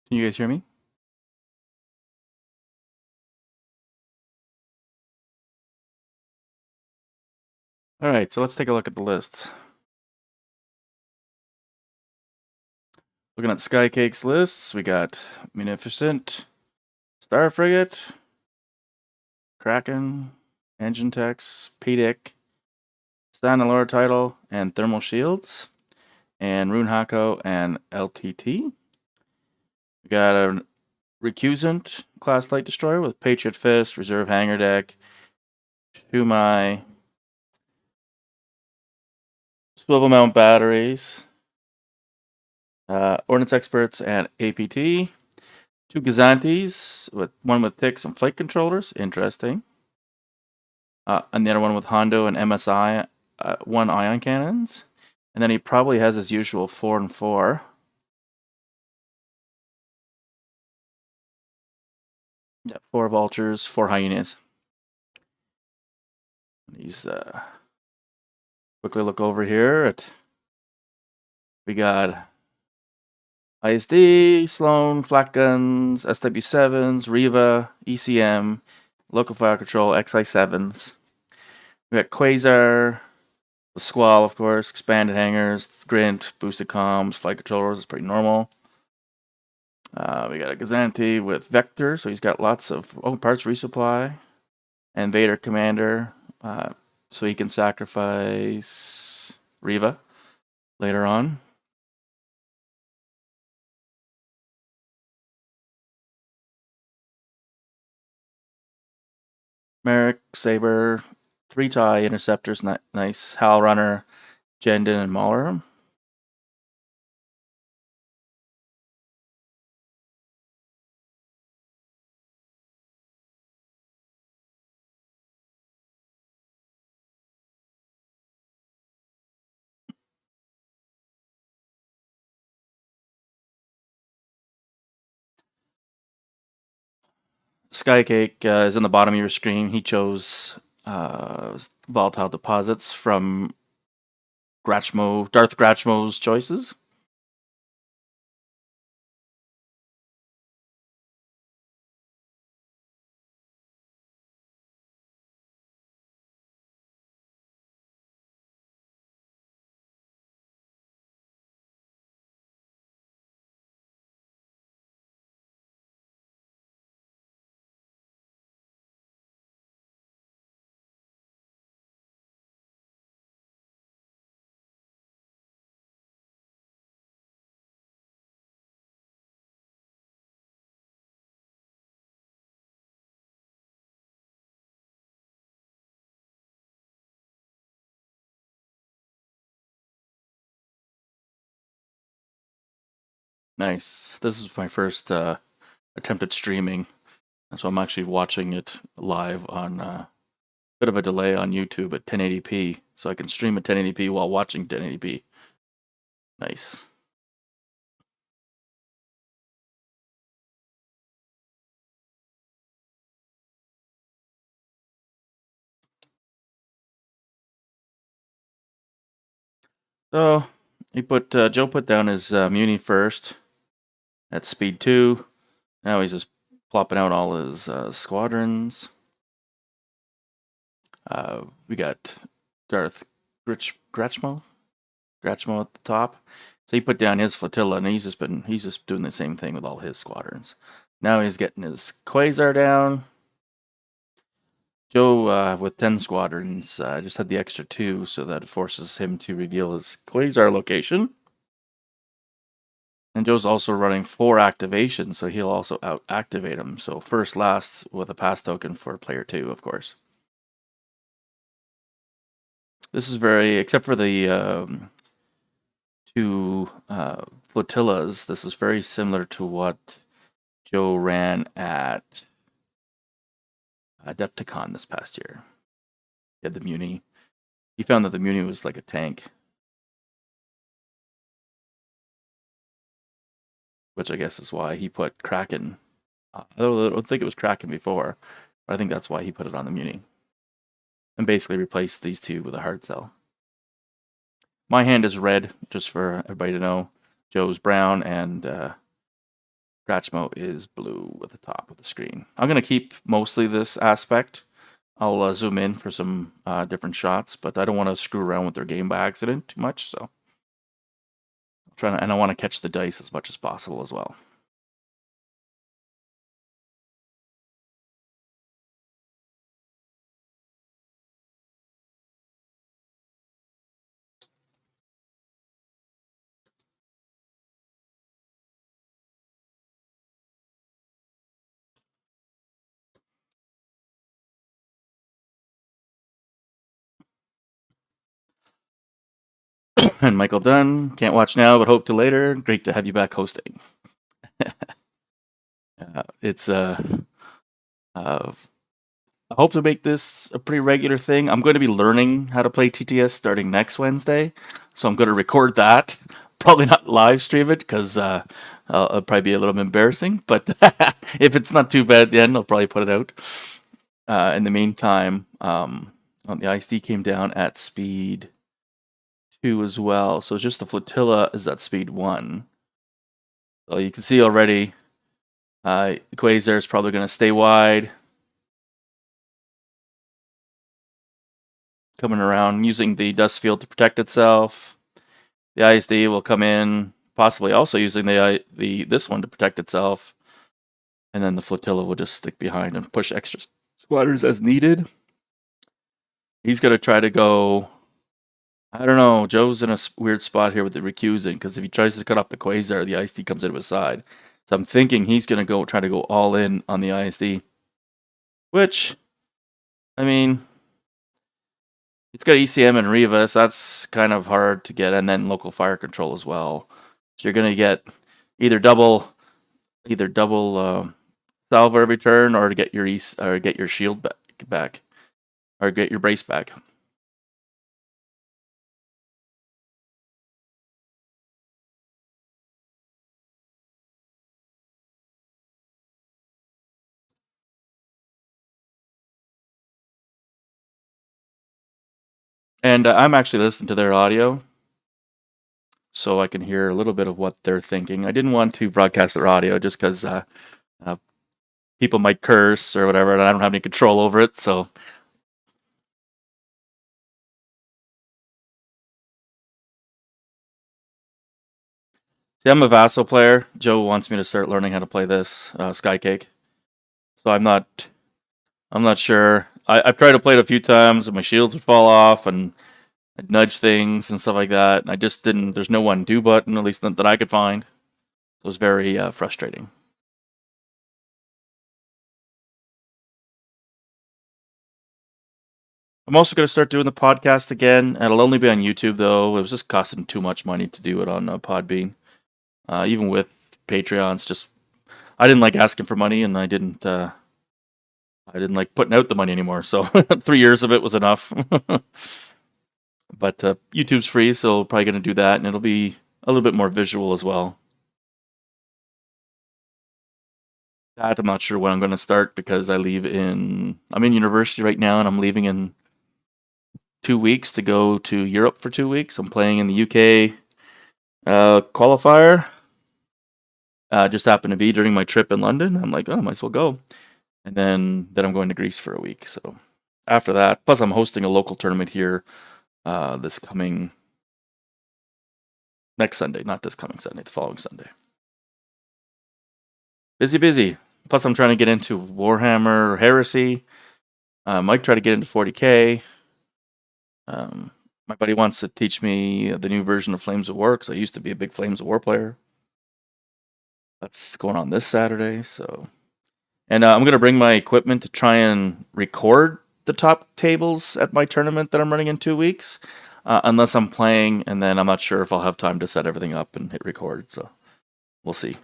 Can you guys hear me? All right, so let's take a look at the lists. Looking at Skycake's lists, we got Munificent, Star Frigate, Kraken, Engine Techs, PDIC, Standalore Title, and Thermal Shields, and Rune Hako and LTT. We got a Recusant class light destroyer with Patriot Fist, Reserve Hangar Deck, Shumai, Swivel Mount Batteries, Ordnance Experts, and APT. Two Gazantes, one with ticks and flight controllers. Interesting. And the other one with Hondo and MSI, one ion cannons. And then he probably has his usual 4 and 4. Yeah, 4 vultures, 4 hyenas. These quickly look over here at we got ISD, Sloan, Flak Guns, SW7s, Riva, ECM, Local Fire Control, XI7s. We got Quasar, the Squall, of course, expanded hangars, Grint, boosted comms, flight controllers, it's pretty normal. We got a Gazanti with Vector, so he's got lots of parts resupply. And Vader Commander, so he can sacrifice Riva later on. Merrick, Saber, 3 TIE Interceptors, nice. Hal Runner, Jendon, and Mauler. Skycake is in the bottom of your screen. He chose Volatile Deposits from Grachmo, Darth Grachmo's choices. Nice. This is my first attempt at streaming, so I'm actually watching it live on a bit of a delay on YouTube at 1080p, so I can stream at 1080p while watching 1080p. Nice. So Joe put down his Muni first at speed 2. Now he's just plopping out all his squadrons. We got Darth Grachmo at the top. So he put down his flotilla, and he's just doing the same thing with all his squadrons. Now he's getting his Quasar down. Joe, with 10 squadrons, just had the extra 2, so that forces him to reveal his Quasar location. And Joe's also running 4 activations, so he'll also out-activate them. So first, last, with a pass token for player 2, of course. This is very, except for the 2 flotillas, this is very similar to what Joe ran at Adepticon this past year. He had the Muni. He found that the Muni was like a tank, which I guess is why he put Kraken. I don't think it was Kraken before, but I think that's why he put it on the Muni. And basically replaced these 2 with a hard cell. My hand is red, just for everybody to know. Joe's brown, and Grachmo is blue at the top of the screen. I'm going to keep mostly this aspect. I'll zoom in for some different shots, but I don't want to screw around with their game by accident too much. So, and I want to catch the dice as much as possible as well. And Michael Dunn, can't watch now, but hope to later. Great to have you back hosting. It's I hope to make this a pretty regular thing. I'm going to be learning how to play TTS starting next Wednesday, so I'm going to record that. Probably not live stream it because it'll probably be a little bit embarrassing. But if it's not too bad, then I'll probably put it out. In the meantime, the ISD came down at speed 2 as well, so just the flotilla is at speed 1. So you can see already, Quasar is probably going to stay wide. Coming around, using the dust field to protect itself. The ISD will come in, possibly also using this one to protect itself. And then the flotilla will just stick behind and push extra squadrons as needed. He's going to try to go... I don't know, Joe's in a weird spot here with the recusing, because if he tries to cut off the Quasar, the ISD comes into his side. So I'm thinking he's going to try to go all in on the ISD. Which, I mean... It's got ECM and Riva, so that's kind of hard to get, and then local fire control as well. So you're gonna get either double salvo every turn, or to get your shield back, or get your brace back. And I'm actually listening to their audio, so I can hear a little bit of what they're thinking. I didn't want to broadcast their audio just because people might curse or whatever, and I don't have any control over it. So see, I'm a vassal player. Joe wants me to start learning how to play this Skycake, so I'm not sure. I've tried to play it a few times, and my shields would fall off, and I'd nudge things and stuff like that. And I just didn't. There's no undo button, at least that I could find. It was very frustrating. I'm also going to start doing the podcast again. It'll only be on YouTube, though. It was just costing too much money to do it on Podbean. Even with Patreons, just I didn't like asking for money, and I didn't like putting out the money anymore. So 3 years of it was enough. But YouTube's free, so probably going to do that, and it'll be a little bit more visual as well. That I'm not sure when I'm going to start because I'm in university right now, and I'm leaving in 2 weeks to go to Europe for 2 weeks. I'm playing in the UK qualifier. Just happened to be during my trip in London. I'm like, oh, I might as well go. And then I'm going to Greece for a week. So after that, plus I'm hosting a local tournament here this coming next Sunday, not this coming Sunday, the following Sunday. Busy. Plus I'm trying to get into Warhammer Heresy. Might try to get into 40K. My buddy wants to teach me the new version of Flames of War because I used to be a big Flames of War player. That's going on this Saturday. So, and I'm gonna bring my equipment to try and record the top tables at my tournament that I'm running in 2 weeks. Unless I'm playing, and then I'm not sure if I'll have time to set everything up and hit record. So, we'll see.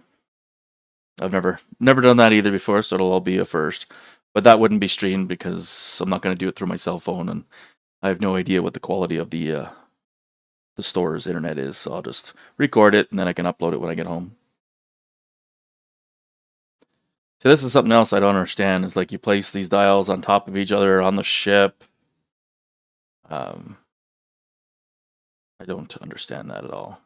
I've never done that either before, so it'll all be a first. But that wouldn't be streamed because I'm not going to do it through my cell phone, and I have no idea what the quality of the store's internet is. So I'll just record it, and then I can upload it when I get home. So this is something else I don't understand. Is like you place these dials on top of each other on the ship. I don't understand that at all.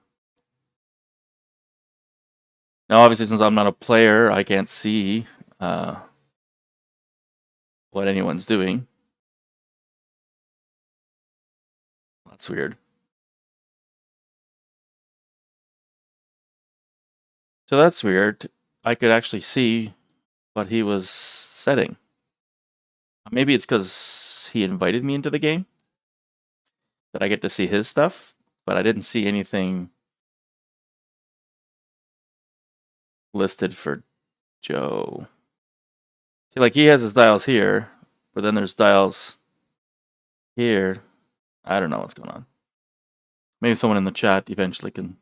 Now, obviously, since I'm not a player, I can't see what anyone's doing. That's weird. So that's weird. I could actually see what he was setting. Maybe it's because he invited me into the game that I get to see his stuff, but I didn't see anything listed for Joe. See, like he has his dials here, but then there's dials here. I don't know what's going on. Maybe someone in the chat eventually can,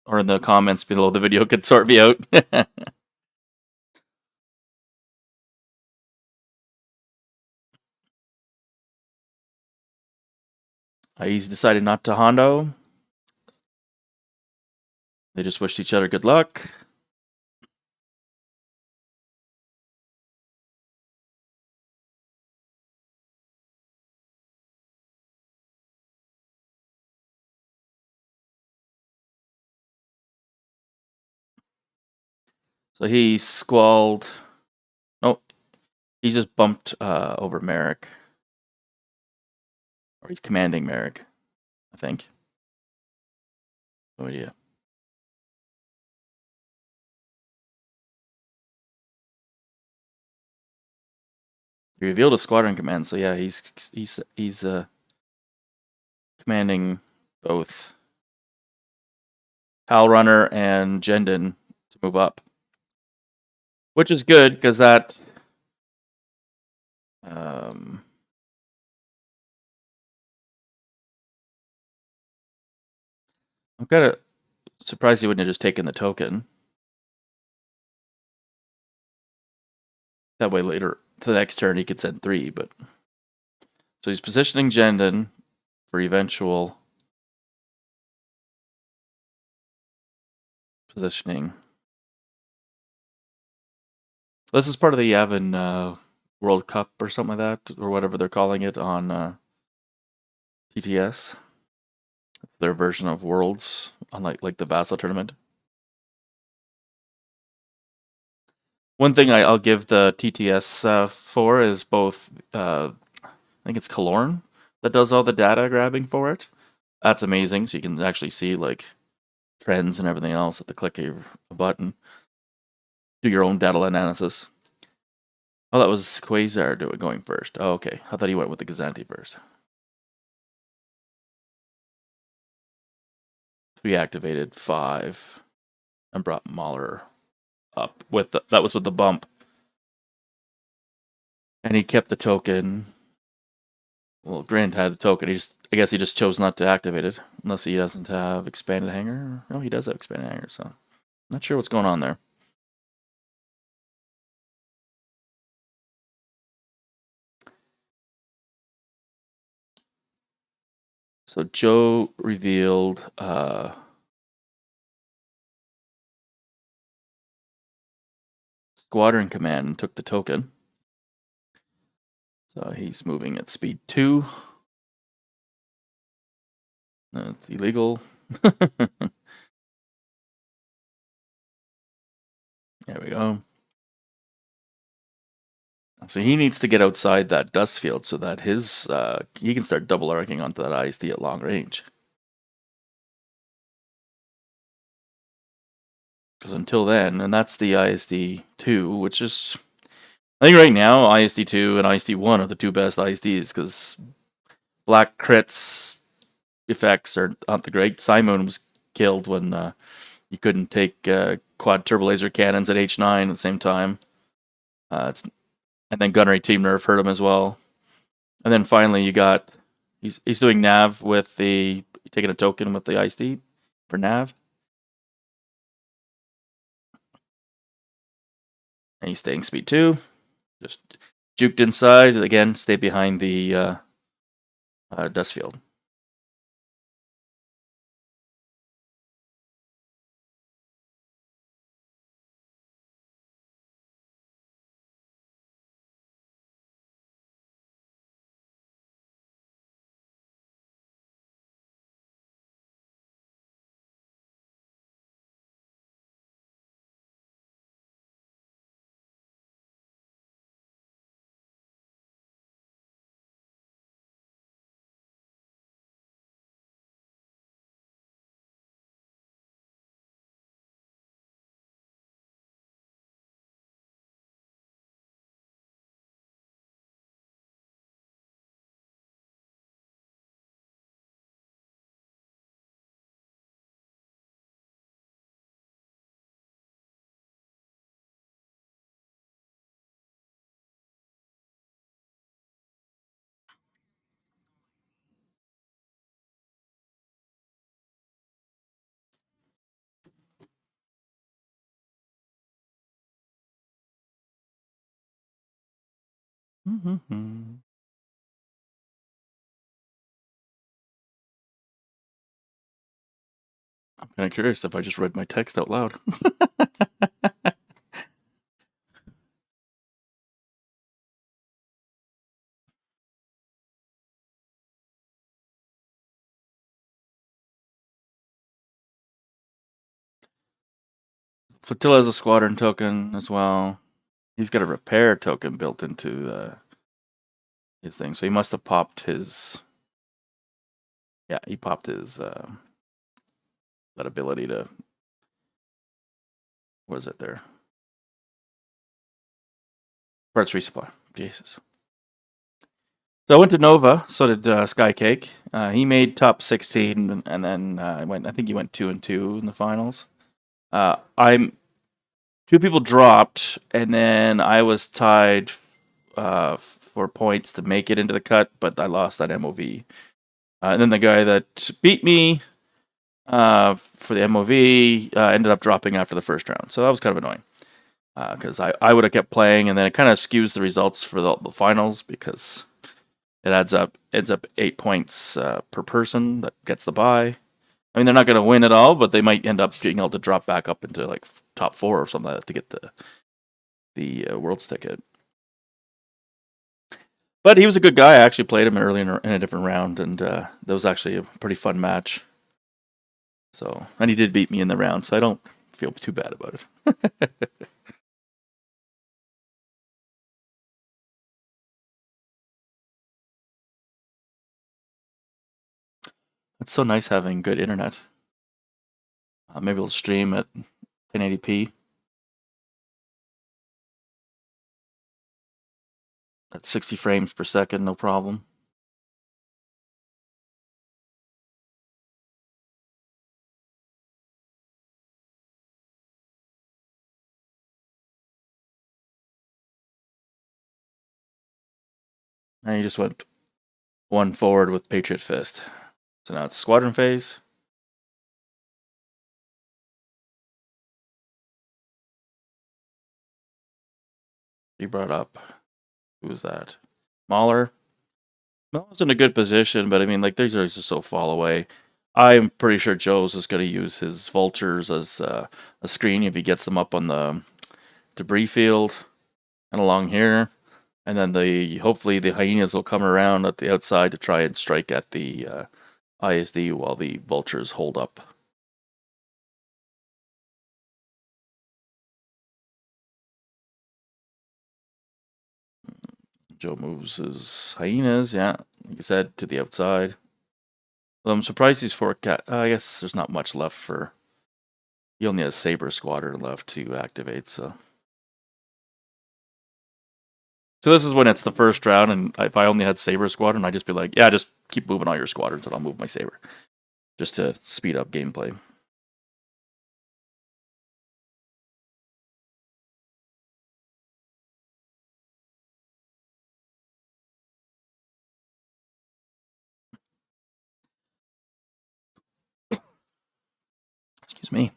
or in the comments below the video, could sort me out. He's decided not to Hondo. They just wished each other good luck. So he squalled. No, he just bumped over Merrick. Or he's commanding Merrick, I think. No idea. He revealed a squadron command, so yeah, he's commanding both Hal Runner and Jendon to move up, which is good because that I'm kind of surprised he wouldn't have just taken the token. That way, later to the next turn he could send 3. But so he's positioning Jendon for eventual positioning. This is part of the Yavin World Cup or something like that, or whatever they're calling it on TTS. Their version of Worlds, unlike like the Vassal tournament. One thing I'll give the TTS for is both, I think it's Kalorn that does all the data grabbing for it. That's amazing, so you can actually see like trends and everything else at the click of a button. Do your own data analysis. Oh, that was Quasar going first. Oh, okay. I thought he went with the Gazanti first. 3 activated, 5, and brought Mahler up with that was with the bump, and he kept the token. Well, Grant had the token. I guess he just chose not to activate it, unless he doesn't have expanded hanger. No, he does have expanded hanger, so not sure what's going on there. So Joe revealed Squadron Command and took the token. So he's moving at speed 2. That's illegal. There we go. So he needs to get outside that dust field so that his he can start double arcing onto that ISD at long range. Because until then, and that's the ISD 2, which is, I think right now ISD 2 and ISD 1 are the 2 best ISDs because black crits effects are not the great. Simon was killed when you couldn't take quad turbo laser cannons at H9 at the same time. And then Gunnery Team Nerf hurt him as well. And then finally you got, he's doing Nav with the, taking a token with the ISD for Nav. And he's staying speed 2. Just juked inside. Again, stay behind the dust field. I'm kind of curious if I just read my text out loud. Flotilla has a squadron token as well. He's got a repair token built into his thing, so he must have popped his. Yeah, he popped his that ability to. What is it there? Parts resupply. Jesus. So I went to Nova. So did Skycake. He made top 16, and then went. I think he went 2-2 in the finals. I'm two people dropped, and then I was tied for points to make it into the cut, but I lost that MOV. And then the guy that beat me for the MOV ended up dropping after the first round. So that was kind of annoying because I would have kept playing, and then it kind of skews the results for the finals because it ends up 8 points per person that gets the bye. I mean, they're not going to win at all, but they might end up being able to drop back up into like top 4 or something like that to get the Worlds ticket. But he was a good guy. I actually played him early in a different round, and that was actually a pretty fun match. So, and he did beat me in the round, so I don't feel too bad about it. It's so nice having good internet. Maybe we'll stream at 1080p at 60 frames per second, no problem. And he just went one forward with Patriot Fist. So now it's squadron phase. He brought up, who was that? Mahler. Mahler's in a good position, but I mean, like, these are just so far away. I'm pretty sure Joe's is going to use his vultures as a screen if he gets them up on the debris field and along here. And then hopefully the hyenas will come around at the outside to try and strike at the ISD while the vultures hold up. Joe moves his hyenas, yeah, like I said, to the outside. Well, I'm surprised he's for cat. I guess there's not much left for. He only has Saber Squadron left to activate, so. So this is when it's the first round, and if I only had Saber Squadron, I'd just be like, yeah, just keep moving all your squadrons, and I'll move my Saber, just to speed up gameplay. Excuse me.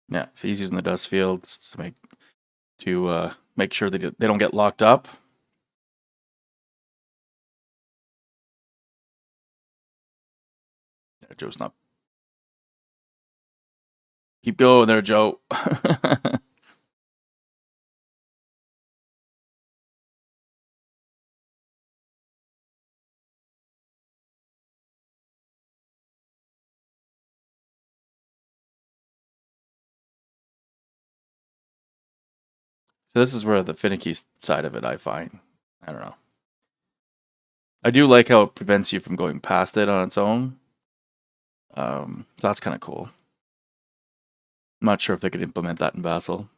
Yeah, so he's using the dust fields to make sure they don't get locked up. Yeah, Joe's not. Keep going there, Joe. So this is where the finicky side of it I find. I don't know. I do like how it prevents you from going past it on its own. So that's kind of cool. I'm not sure if they could implement that in Vassal.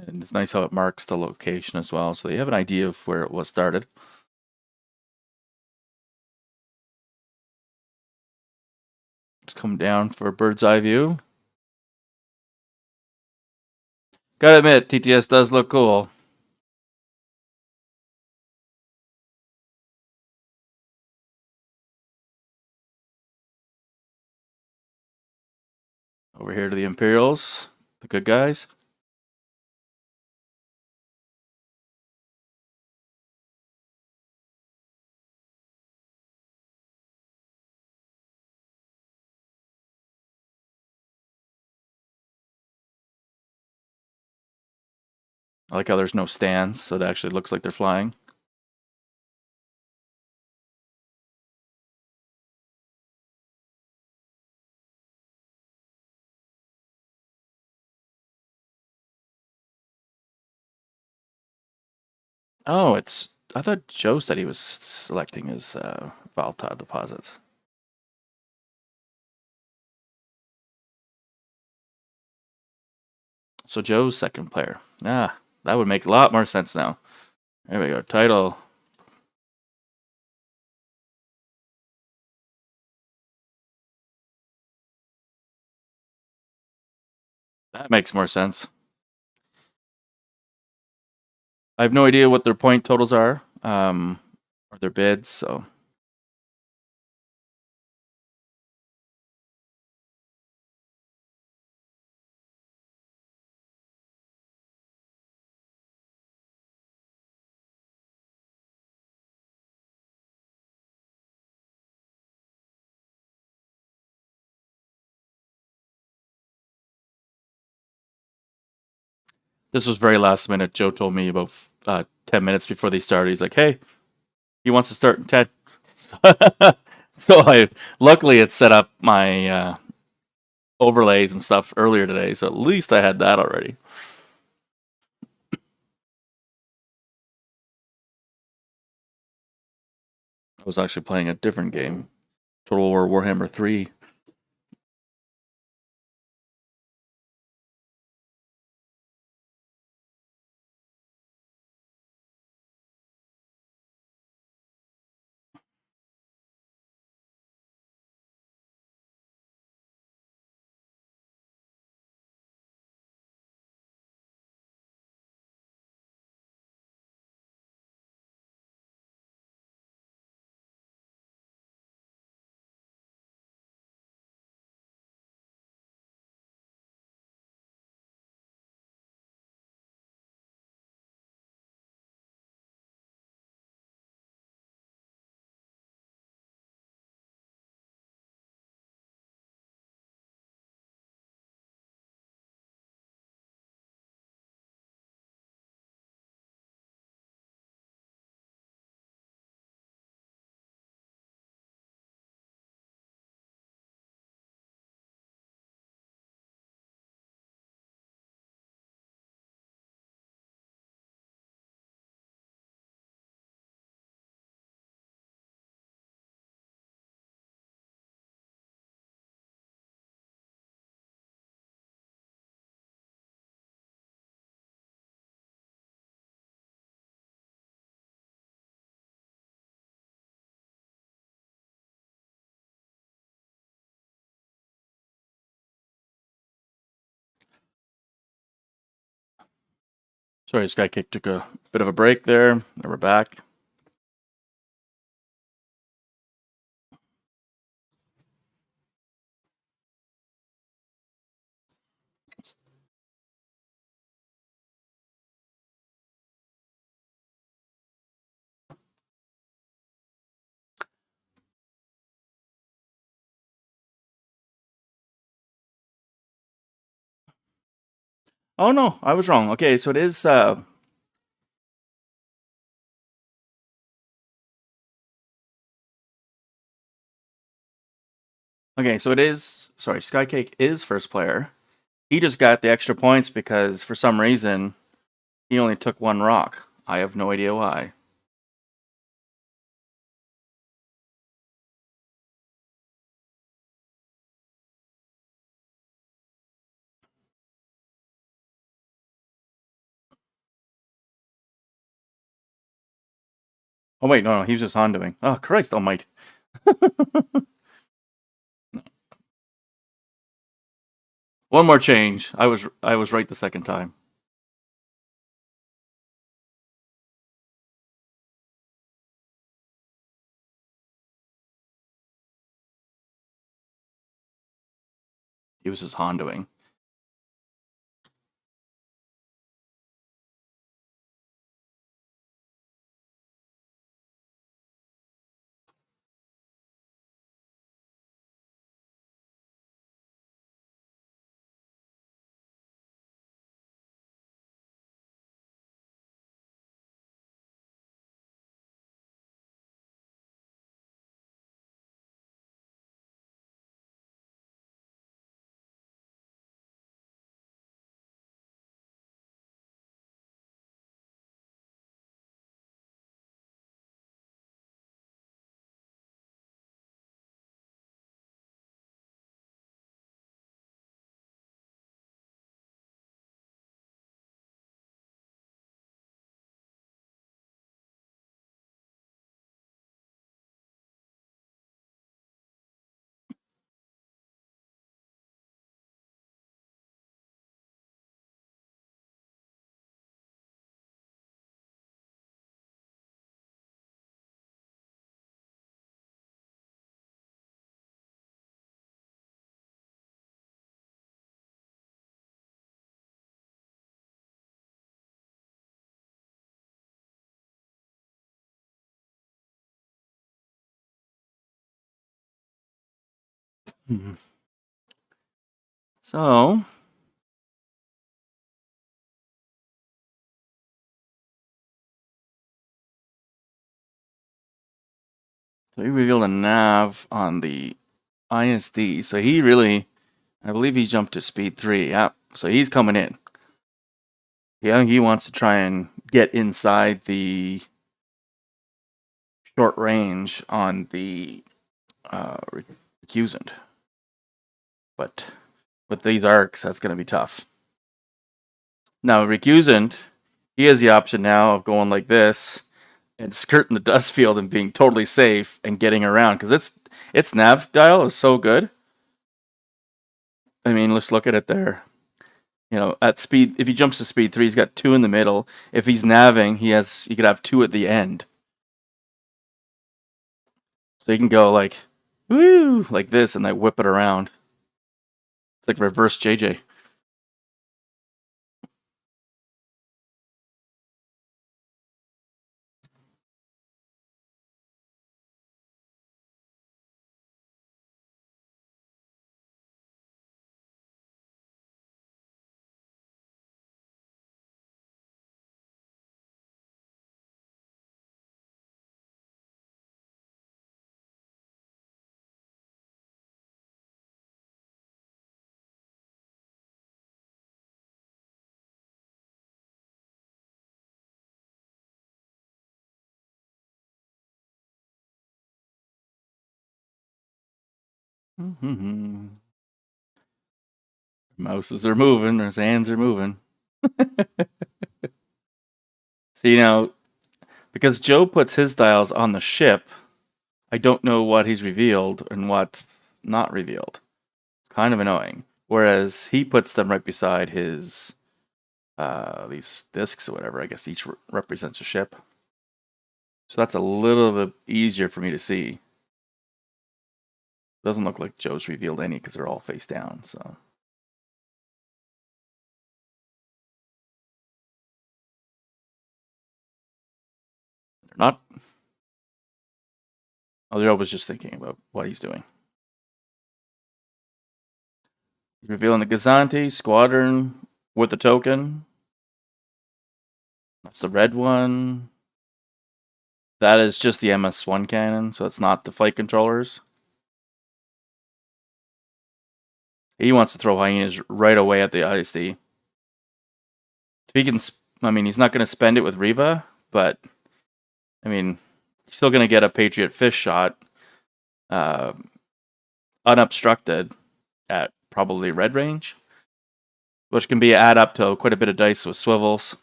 And it's nice how it marks the location as well, so you have an idea of where it was started. Let's come down for a bird's eye view. Gotta admit, TTS does look cool. Over here to the Imperials, the good guys. I like how there's no stands, so it actually looks like they're flying. Oh, I thought Joe said he was selecting his volatile deposits. So Joe's second player. Ah, that would make a lot more sense now. There we go. Title. That makes more sense. I have no idea what their point totals are, or their bids, so. This was very last minute. Joe told me about 10 minutes before they started. He's like, hey, he wants to start in 10. So luckily it set up my overlays and stuff earlier today, so at least I had that already. I was actually playing a different game, Total War Warhammer 3. Sorry, Skycake took a bit of a break there. Now we're back. Oh no, I was wrong. Okay, so it is. Okay, so it is. Sorry, Skycake is first player. He just got the extra points because for some reason he only took one rock. I have no idea why. Oh wait, no, he was just Hondoing. Oh Christ almighty. One more change. I was right the second time. He was just Hondoing. So he revealed a nav on the ISD. So he really, I believe he jumped to speed 3. Yeah. So he's coming in. Yeah, he wants to try and get inside the short range on the recusant. But with these arcs, that's going to be tough. Now, recusant, he has the option now of going like this and skirting the dust field and being totally safe and getting around because its nav dial is so good. I mean, let's look at it there. You know, at speed, if he jumps to speed 3, he's got 2 in the middle. If he's navving, he could have 2 at the end. So he can go like, woo, like this, and then whip it around. It's like reverse JJ. Mouses are moving, his hands are moving. See now, because Joe puts his dials on the ship, I don't know what he's revealed and what's not revealed. Kind of annoying. Whereas he puts them right beside his these discs or whatever. I guess each represents a ship. So that's a little bit easier for me to see. Doesn't look like Joe's revealed any because they're all face down. So they're not. Oh, Joe was just thinking about what he's doing. He's revealing the Gazanti Squadron with the token. That's the red one. That is just the MS1 cannon, so it's not the flight controllers. He wants to throw hyenas right away at the ISD. If he can, I mean, he's not going to spend it with Riva, but I mean, he's still going to get a Patriot fish shot, unobstructed at probably red range, which can be add up to quite a bit of dice with swivels.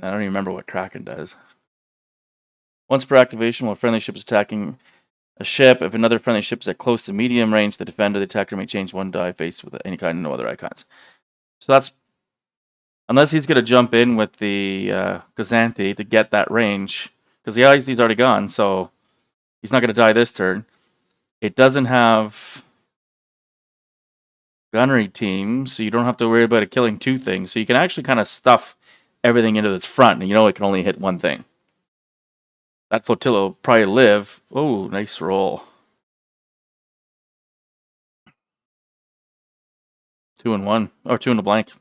I don't even remember what Kraken does. Once per activation, while a friendly ship is attacking a ship, if another friendly ship is at close to medium range, the defender, the attacker may change one die face with any kind of no other icons. So that's unless he's going to jump in with the Gazanti to get that range, because the ISD's already gone, so he's not going to die this turn. It doesn't have gunnery team, so you don't have to worry about it killing two things. So you can actually kind of stuff everything into its front, and you know it can only hit one thing. That flotilla will probably live. Oh, nice roll. 2 and 1, or 2 and a blank.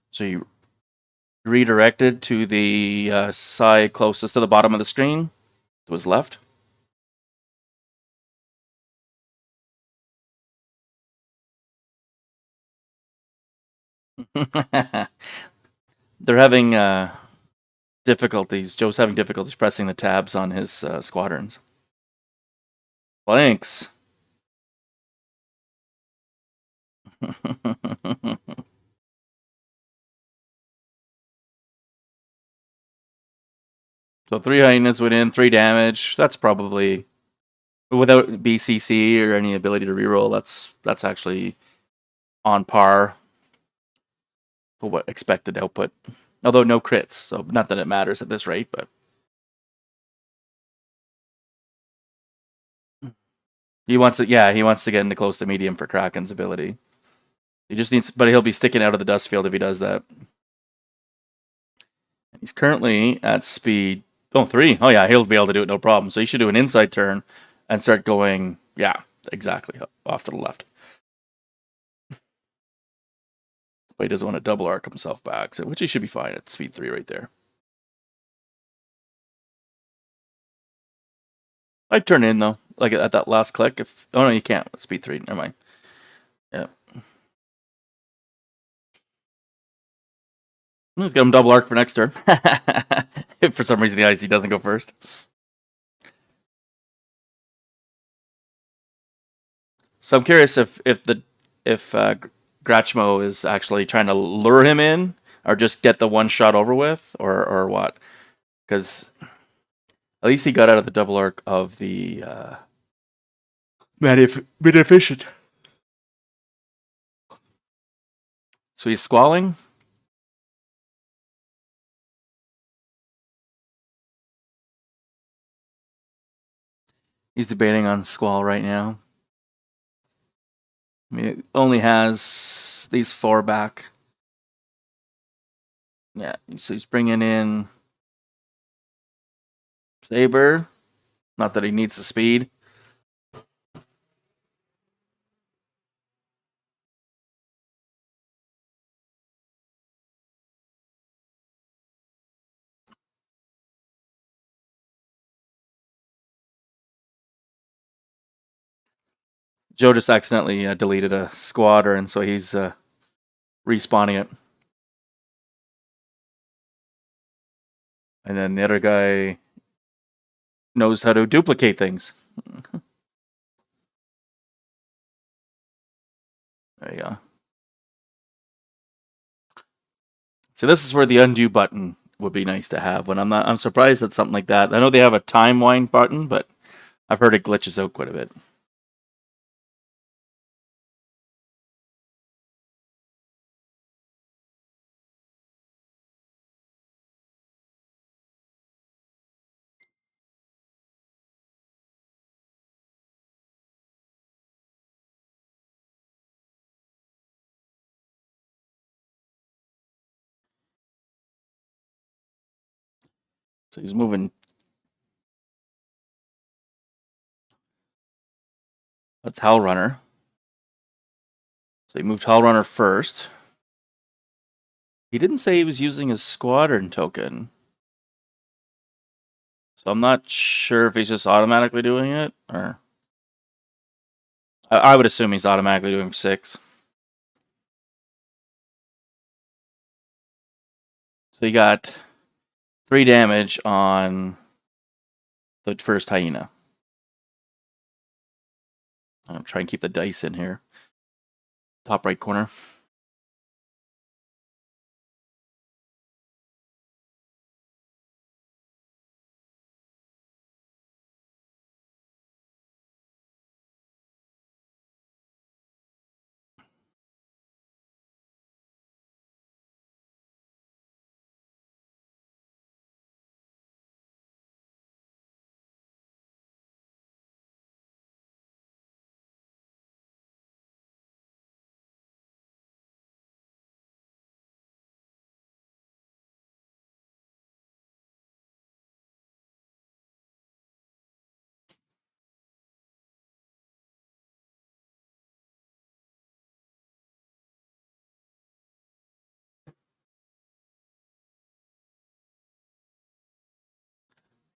So you redirected to the side closest to the bottom of the screen, to his left. They're having difficulties. Joe's having difficulties pressing the tabs on his squadrons. Blanks. So 3 hyenas went in, 3 damage. That's probably without BCC or any ability to reroll. That's actually on par for what expected output. Although no crits, so not that it matters at this rate, but he wants it. Yeah, he wants to get into close to medium for Kraken's ability. He just needs, but he'll be sticking out of the dust field if he does that. He's currently at speed 3. Oh yeah, he'll be able to do it no problem. So he should do an inside turn and start going. Yeah, exactly off to the left. But he doesn't want to double arc himself back, so which he should be fine at speed 3 right there. I'd turn in though, like at that last click. If oh no, you can't. Speed 3. Never mind. Yeah. Let's get him double arc for next turn. If for some reason the IC doesn't go first. So I'm curious if Grachmo is actually trying to lure him in, or just get the one shot over with, or what? Because at least he got out of the double arc of the beneficent. So he's squalling. He's debating on squall right now. I mean, it only has these 4 back. Yeah, so he's bringing in Saber. Not that he needs the speed. Joe just accidentally deleted a squadron, so he's respawning it. And then the other guy knows how to duplicate things. There you go. So this is where the undo button would be nice to have. I'm surprised at something like that. I know they have a time wind button, but I've heard it glitches out quite a bit. So he's moving. That's Hell Runner. So he moved Hell Runner first. He didn't say he was using his squadron token. So I'm not sure if he's just automatically doing it, or I would assume he's automatically doing 6. So you got 3 damage on the first hyena. I'm trying to keep the dice in here. Top right corner.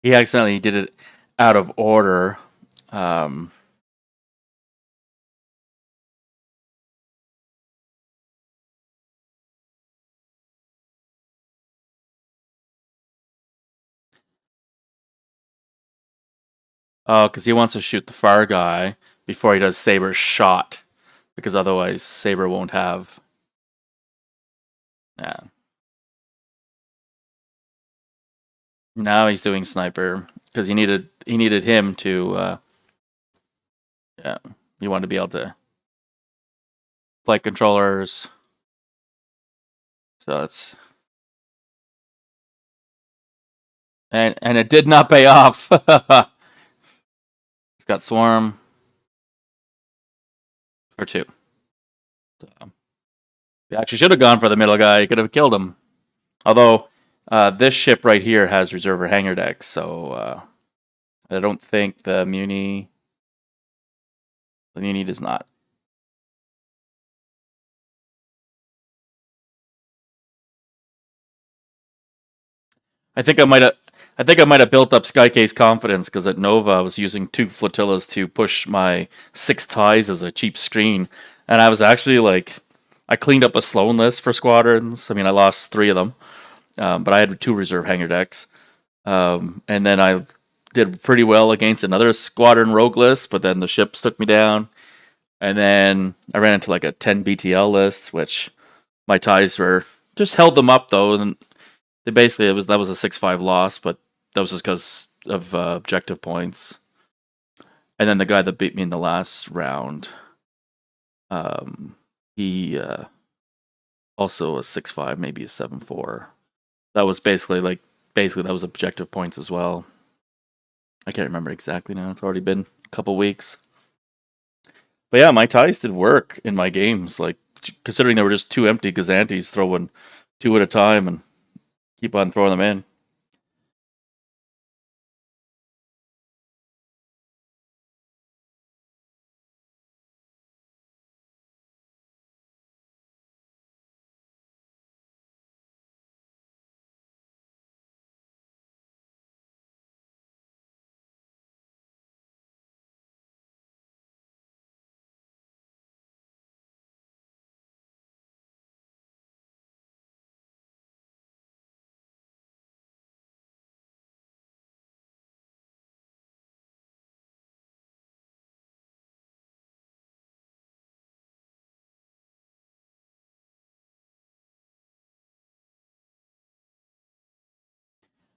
He accidentally did it out of order. Um, oh, because he wants to shoot the far guy before he does Saber's shot, because otherwise Saber won't have. Yeah. Now he's doing sniper because he needed him to. Yeah, he wanted to be able to flight controllers. So it's and it did not pay off. He's got swarm for 2. So, he actually should have gone for the middle guy. He could have killed him. Although this ship right here has reserve hangar decks, so I don't think the Muni does not. I think I might have built up Skycake's confidence because at Nova I was using 2 flotillas to push my 6 ties as a cheap screen, and I was actually like, I cleaned up a Sloan list for squadrons. I mean, I lost 3 of them, but I had 2 reserve hangar decks, and then I did pretty well against another squadron rogue list, but then the ships took me down, and then I ran into like a 10 BTL list, which my ties were just held them up though, and they basically that was a 6-5 loss, but that was just because of objective points. And then the guy that beat me in the last round, he also a 6-5, maybe a 7-4. That was basically that was objective points as well. I can't remember exactly now. It's already been a couple weeks. But yeah, my ties did work in my games. Like considering there were just 2 empty Gazantes throwing 2 at a time and keep on throwing them in.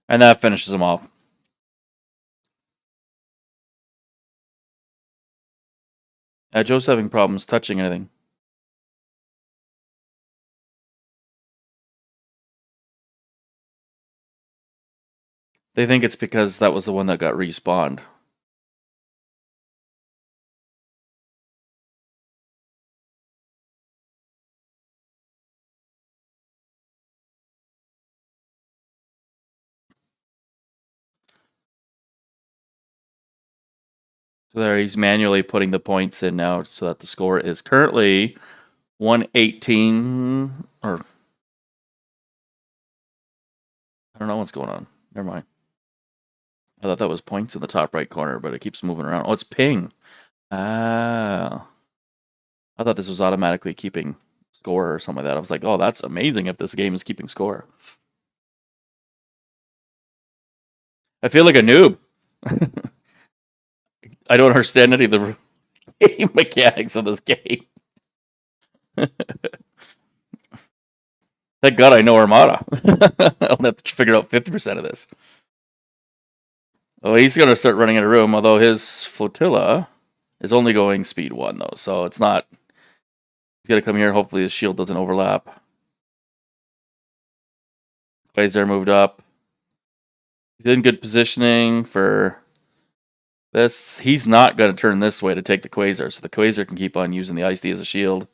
And that finishes them off. Joe's having problems touching anything. They think it's because that was the one that got respawned. So there he's manually putting the points in now so that the score is currently 118 or I don't know what's going on. Never mind. I thought that was points in the top right corner, but it keeps moving around. Oh, it's ping. Ah. I thought this was automatically keeping score or something like that. I was like, oh, that's amazing if this game is keeping score. I feel like a noob. I don't understand any of the game mechanics of this game. Thank God I know Armada. I'll have to figure out 50% of this. Oh, he's going to start running out of room, although his flotilla is only going speed 1, though, so it's not. He's going to come here. Hopefully his shield doesn't overlap. Quasar moved up. He's in good positioning for this. He's not going to turn this way to take the Quasar, so the Quasar can keep on using the Ice D as a shield.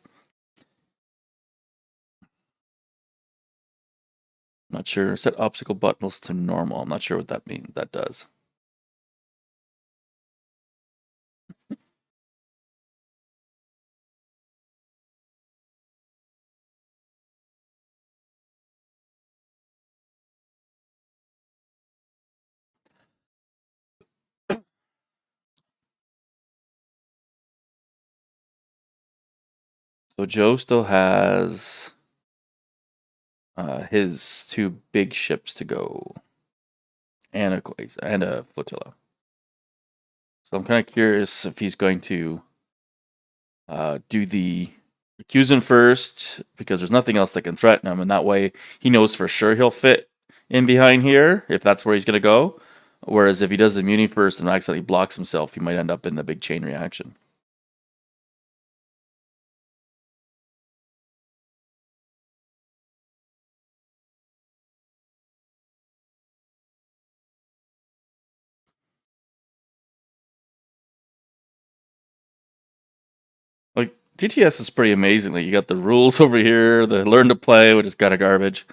Not sure. Set obstacle buttons to normal. I'm not sure what that means. That does. So Joe still has his 2 big ships to go, and a Quasar and a flotilla. So I'm kind of curious if he's going to do the Recusant first, because there's nothing else that can threaten him, and that way he knows for sure he'll fit in behind here if that's where he's going to go. Whereas if he does the Muni first and accidentally blocks himself, he might end up in the big chain reaction. Like, TTS is pretty amazing. Like, you got the rules over here, the learn to play, which is kind of garbage.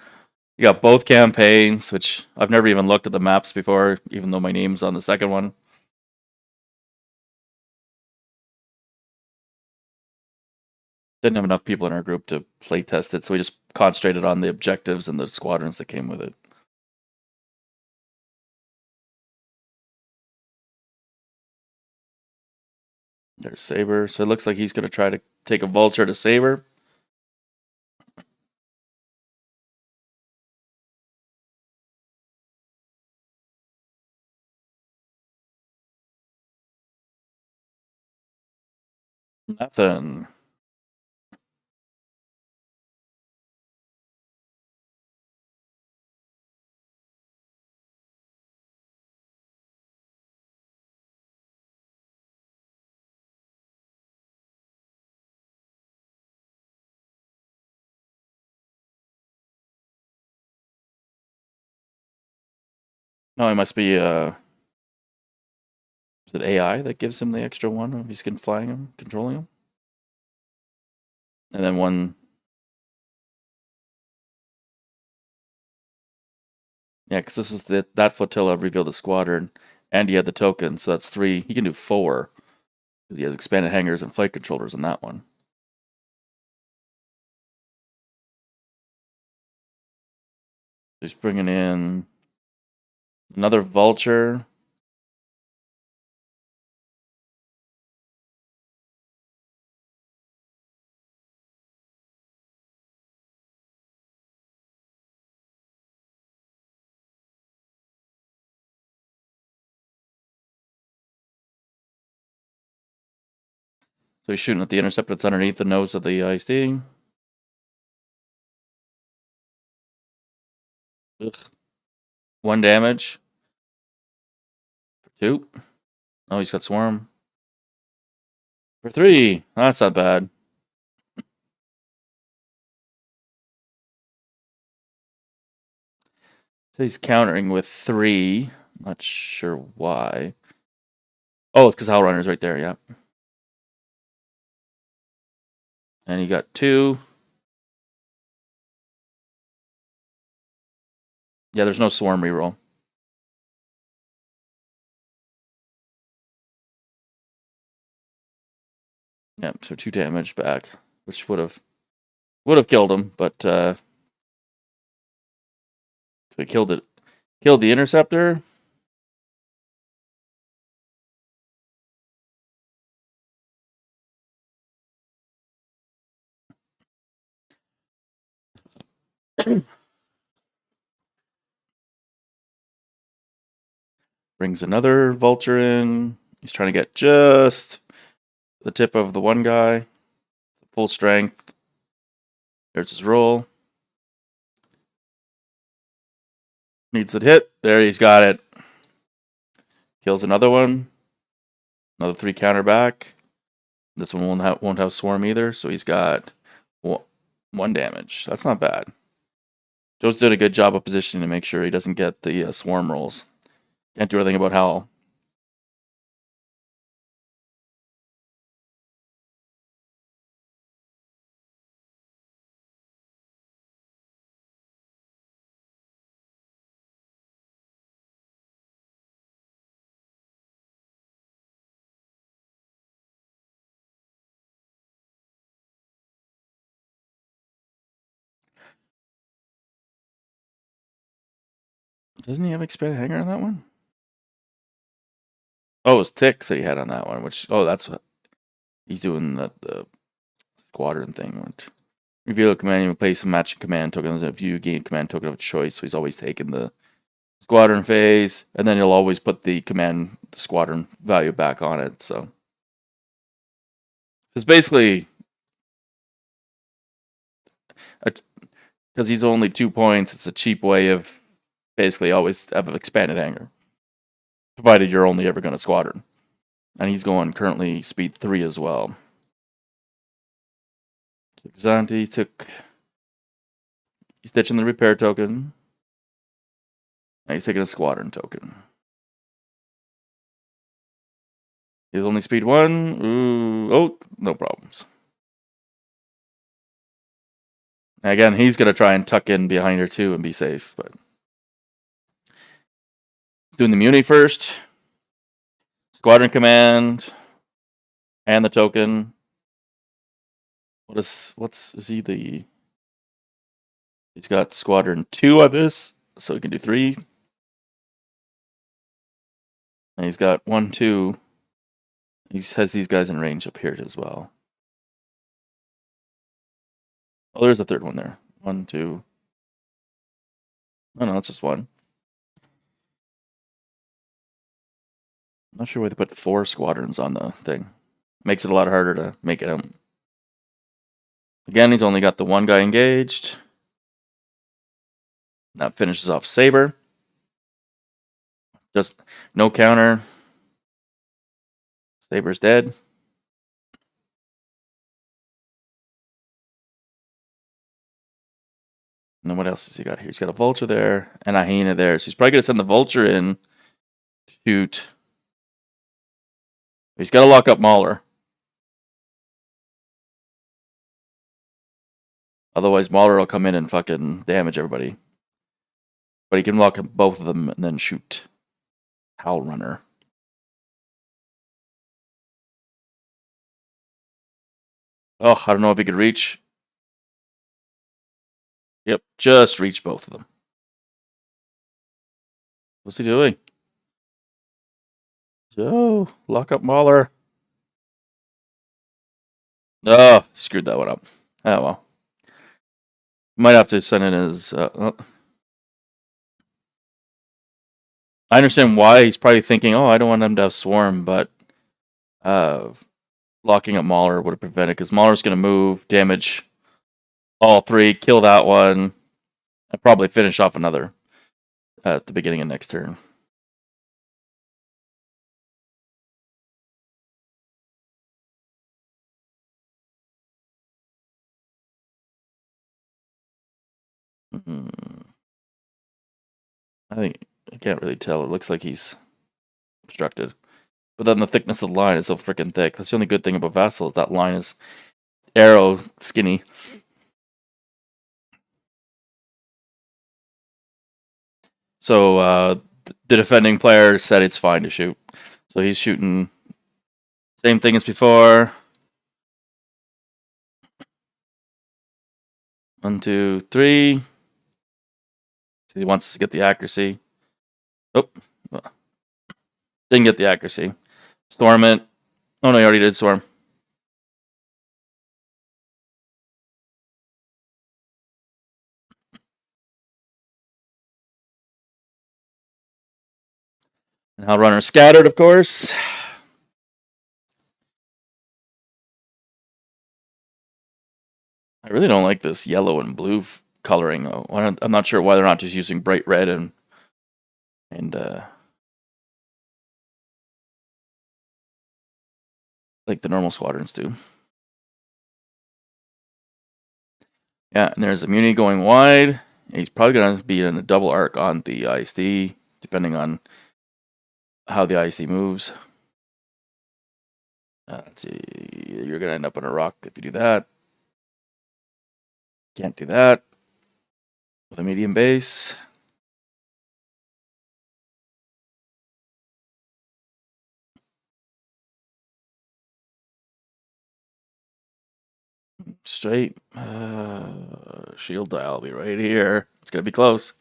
You got both campaigns, which I've never even looked at the maps before, even though my name's on the second one. Didn't have enough people in our group to play test it, so we just concentrated on the objectives and the squadrons that came with it. There's Saber. So it looks like he's going to try to take a Vulture to Saber. Nothing. No, it must be is it AI that gives him the extra one if he's flying him, controlling him? And then one. Yeah, because this was that flotilla revealed a squadron, and he had the token, so that's 3. He can do 4 because he has expanded hangars and flight controllers in that one. He's bringing in another Vulture. So he's shooting at the intercept that's underneath the nose of the ISD. Ugh. 1 damage. 2. Oh, he's got Swarm. For 3. That's not bad. So he's countering with 3. Not sure why. Oh, it's because Hell Runner's right there, yeah. And he got 2. Yeah, there's no Swarm reroll. Yeah, so 2 damage back, which would have killed him, but so he killed it. Killed the interceptor. Brings another vulture in. He's trying to get just the tip of the one guy. Full strength. There's his roll. Needs it hit. There, he's got it. Kills another one. Another 3 counter back. This one won't have swarm either, so he's got 1 damage. That's not bad. Joe's did a good job of positioning to make sure he doesn't get the swarm rolls. Can't do anything about Howl. Doesn't he have expanded hanger on that one? Oh, it's ticks that he had on that one, which, oh, that's what he's doing, the squadron thing. Which, reveal a command, you place some matching command tokens. If you gain command token of choice, so he's always taking the squadron phase, and then he'll always put the squadron value back on it. So it's basically, because he's only 2 points, it's a cheap way of basically always have an expanded hanger, provided you're only ever going to squadron. And he's going currently speed 3 as well. Xanti he's ditching the repair token. Now he's taking a squadron token. He's only speed 1. Ooh, oh, no problems. Again, he's going to try and tuck in behind her too and be safe, but he's doing the Muni first. Squadron command and the token. Is he he's got squadron 2 on this, so he can do 3. And he's got 1, 2. He has these guys in range up here as well. Oh, there's a third one there. 1, 2. Oh no, it's just 1. I'm not sure why they put 4 squadrons on the thing. Makes it a lot harder to make it out. Again, he's only got the 1 guy engaged. That finishes off Saber. Just no counter. Saber's dead. And then what else has he got here? He's got a vulture there and a hyena there. So he's probably going to send the vulture in to shoot. He's got to lock up Mauler. Otherwise, Mauler will come in and fucking damage everybody. But he can lock up both of them and then shoot Howl Runner. Oh, I don't know if he could reach. Yep, just reach both of them. What's he doing? So, lock up Mauler. Oh, screwed that one up. Oh, well. Might have to send in his... I understand why he's probably thinking, oh, I don't want him to have Swarm, but locking up Mauler would have prevented, because Mauler's going to move, damage all 3, kill that one, and probably finish off another at the beginning of next turn. I can't really tell. It looks like he's obstructed. But then the thickness of the line is so freaking thick. That's the only good thing about Vassal, is that line is arrow skinny. So the defending player said it's fine to shoot. So he's shooting same thing as before. 1, 2, 3. He wants to get the accuracy. Oh, didn't get the accuracy. Storm it. Oh no, he already did storm. And how runners scattered, of course. I really don't like this yellow and blue coloring. Though. I'm not sure why they're not just using bright red and like the normal squadrons do. Yeah, and there's Immunity going wide. He's probably going to be in a double arc on the ISD, depending on how the ISD moves. Let's see. You're going to end up on a rock if you do that. Can't do that with a medium base. Straight. Shield dial will be right here. It's going to be close.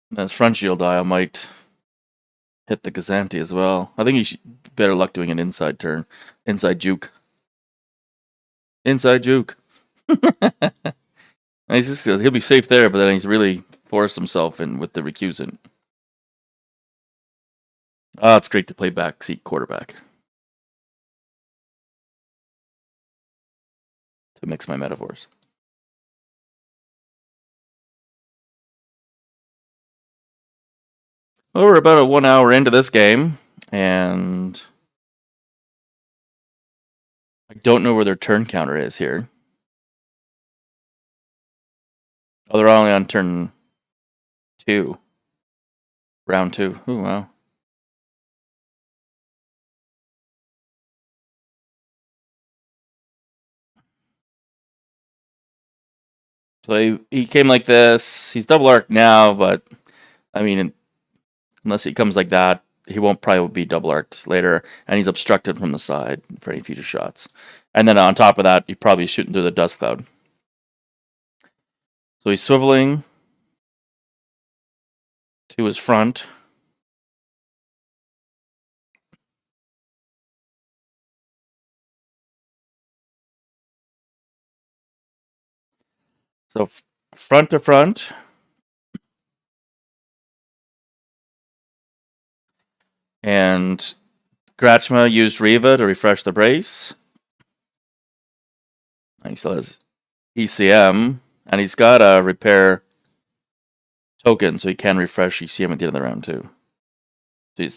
And his front shield dial might hit the Gazanti as well. I think he should better luck doing an inside turn. Inside juke. Inside juke. He'll be safe there, but then he's really forced himself in with the recusant. It's great to play backseat quarterback. To mix my metaphors. Well, we're about 1 hour into this game, and I don't know where their turn counter is here. Oh, they're only on turn 2. Round 2. Oh, wow. So he came like this. He's double arc now, but I mean, unless he comes like that, he won't probably be double arced later, and he's obstructed from the side for any future shots. And then on top of that, he's probably shooting through the dust cloud. So he's swiveling to his front. So front to front. And Grachmo used Riva to refresh the brace. He still has ECM, and he's got a repair token, so he can refresh ECM at the end of the round too. So he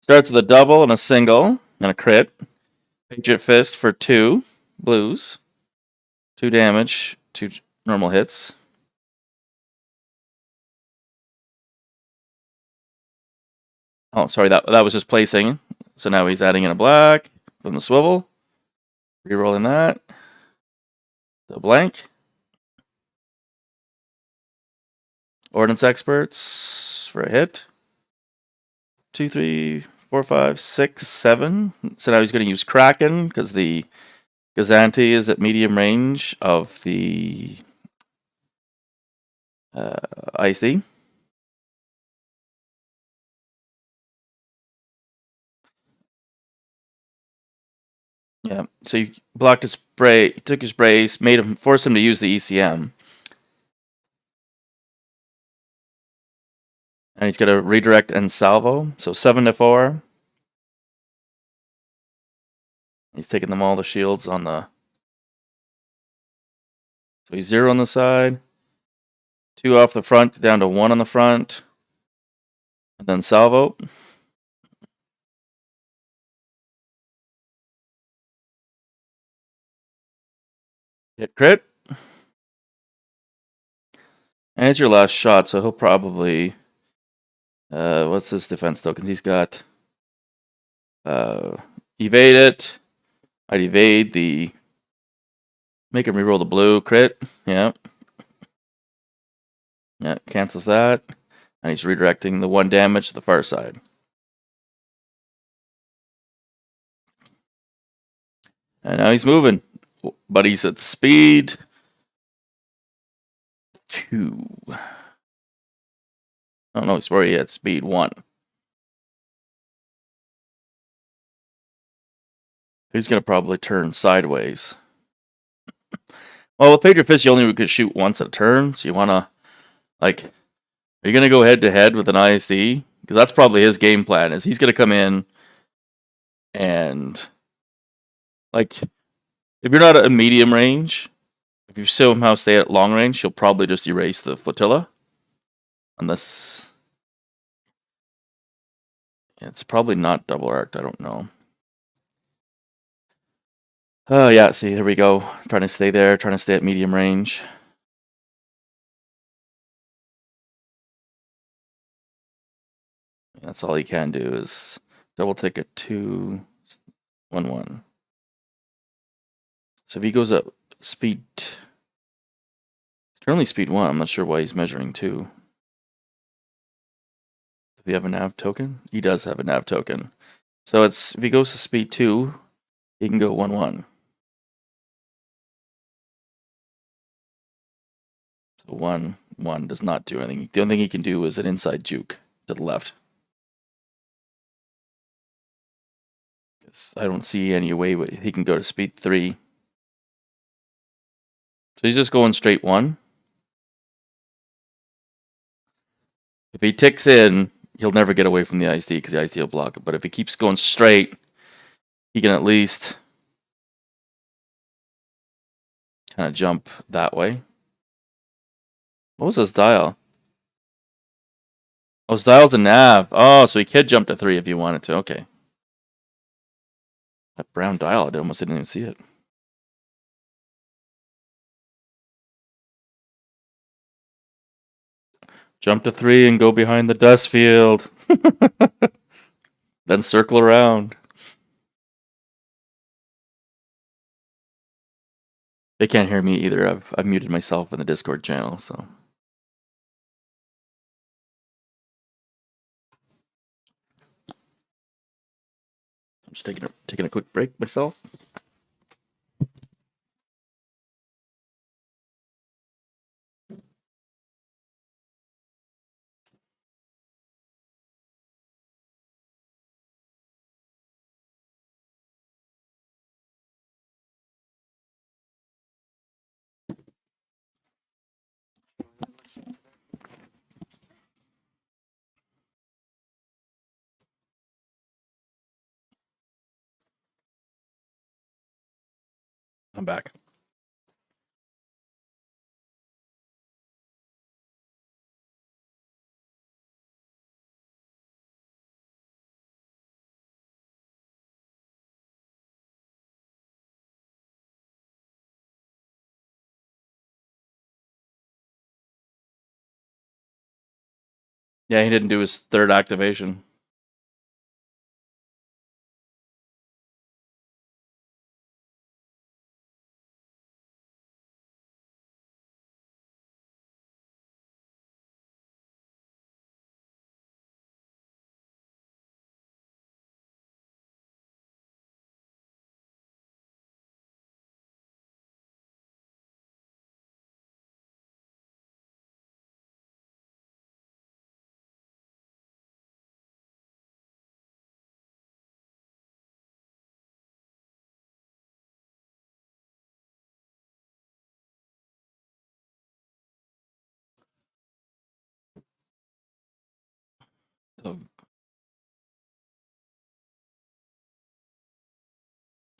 starts with a double and a single and a crit. Patriot Fist for 2 blues, 2 damage, 2 normal hits. Oh, sorry, that was just placing. So now he's adding in a black from the swivel. Rerolling that. The blank. Ordnance Experts for a hit. 2, 3, 4, 5, 6, 7. So now he's going to use Kraken because the Gazanti is at medium range of the IC. Yeah, so you blocked his spray, took his brace, forced him to use the ECM. And he's got a redirect and salvo. So 7 to 4. He's taking them all the shields on the. So he's 0 on the side. 2 off the front, down to 1 on the front. And then salvo. Hit crit. And it's your last shot, so he'll probably. What's his defense tokens? He's got. Evade it. I'd evade the. Make him reroll the blue crit. Yeah. Yeah, cancels that. And he's redirecting the 1 damage to the far side. And now he's moving. But he's at speed 2. Oh no, he's already at speed 1. He's going to probably turn sideways. Well, with Patriot Fist, you only could shoot once a turn, so you want to, like, Are you going to go head to head with an ISD? Because that's probably his game plan. Is he's going to come in and like if you're not at a medium range, if you somehow stay at long range, he'll probably just erase the flotilla. Unless it's probably not double arced. I don't know. Oh yeah, see, here we go. Trying to stay there, trying to stay at medium range. That's all he can do is double take a 2, 1, 1. So if he goes up speed, it's currently speed 1. I'm not sure why he's measuring 2. Does he have a nav token? He does have a nav token. So it's if he goes to speed 2, he can go 1, 1. So 1, 1 does not do anything. The only thing he can do is an inside juke to the left. I don't see any way he can go to speed 3. So he's just going straight 1. If he ticks in, he'll never get away from the ISD because the ISD will block it. But if he keeps going straight, he can at least kind of jump that way. What was his dial? Oh, his dial's a nav. Oh, so he could jump to 3 if he wanted to. Okay. That brown dial, I almost didn't even see it. Jump to 3 and go behind the dust field. Then circle around. They can't hear me either. I've muted myself in the Discord channel, so. I'm just taking a quick break myself. I'm back. Yeah, he didn't do his third activation.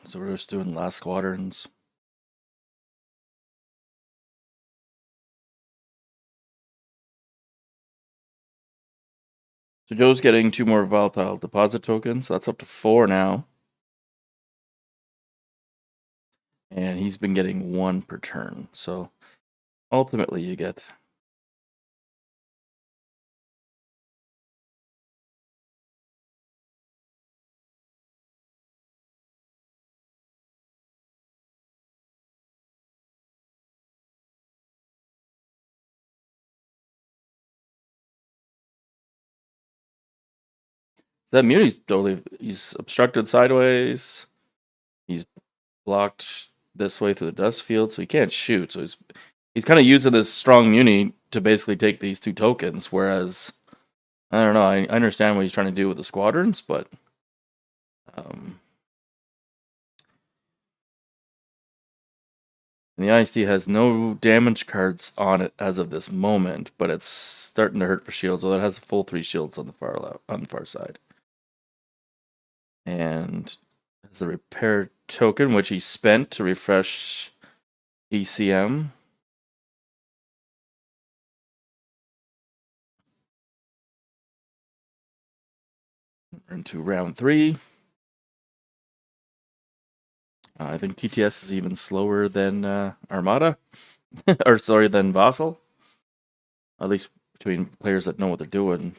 So we're just doing last squadrons. So Joe's getting 2 more volatile deposit tokens. So that's up to 4 now. And he's been getting 1 per turn. So ultimately you get that muni's totally he's obstructed sideways. He's blocked this way through the dust field, so he can't shoot. So he's kind of using this strong muni to basically take these 2 tokens, whereas I don't know, I understand what he's trying to do with the squadrons, but And the ISD has no damage cards on it as of this moment, but it's starting to hurt for shields. Well, it has a full 3 shields on the far side. And has the repair token, which he spent to refresh ECM. We're into round 3. I think TTS is even slower than Armada, or sorry, than Volatile. At least between players that know what they're doing.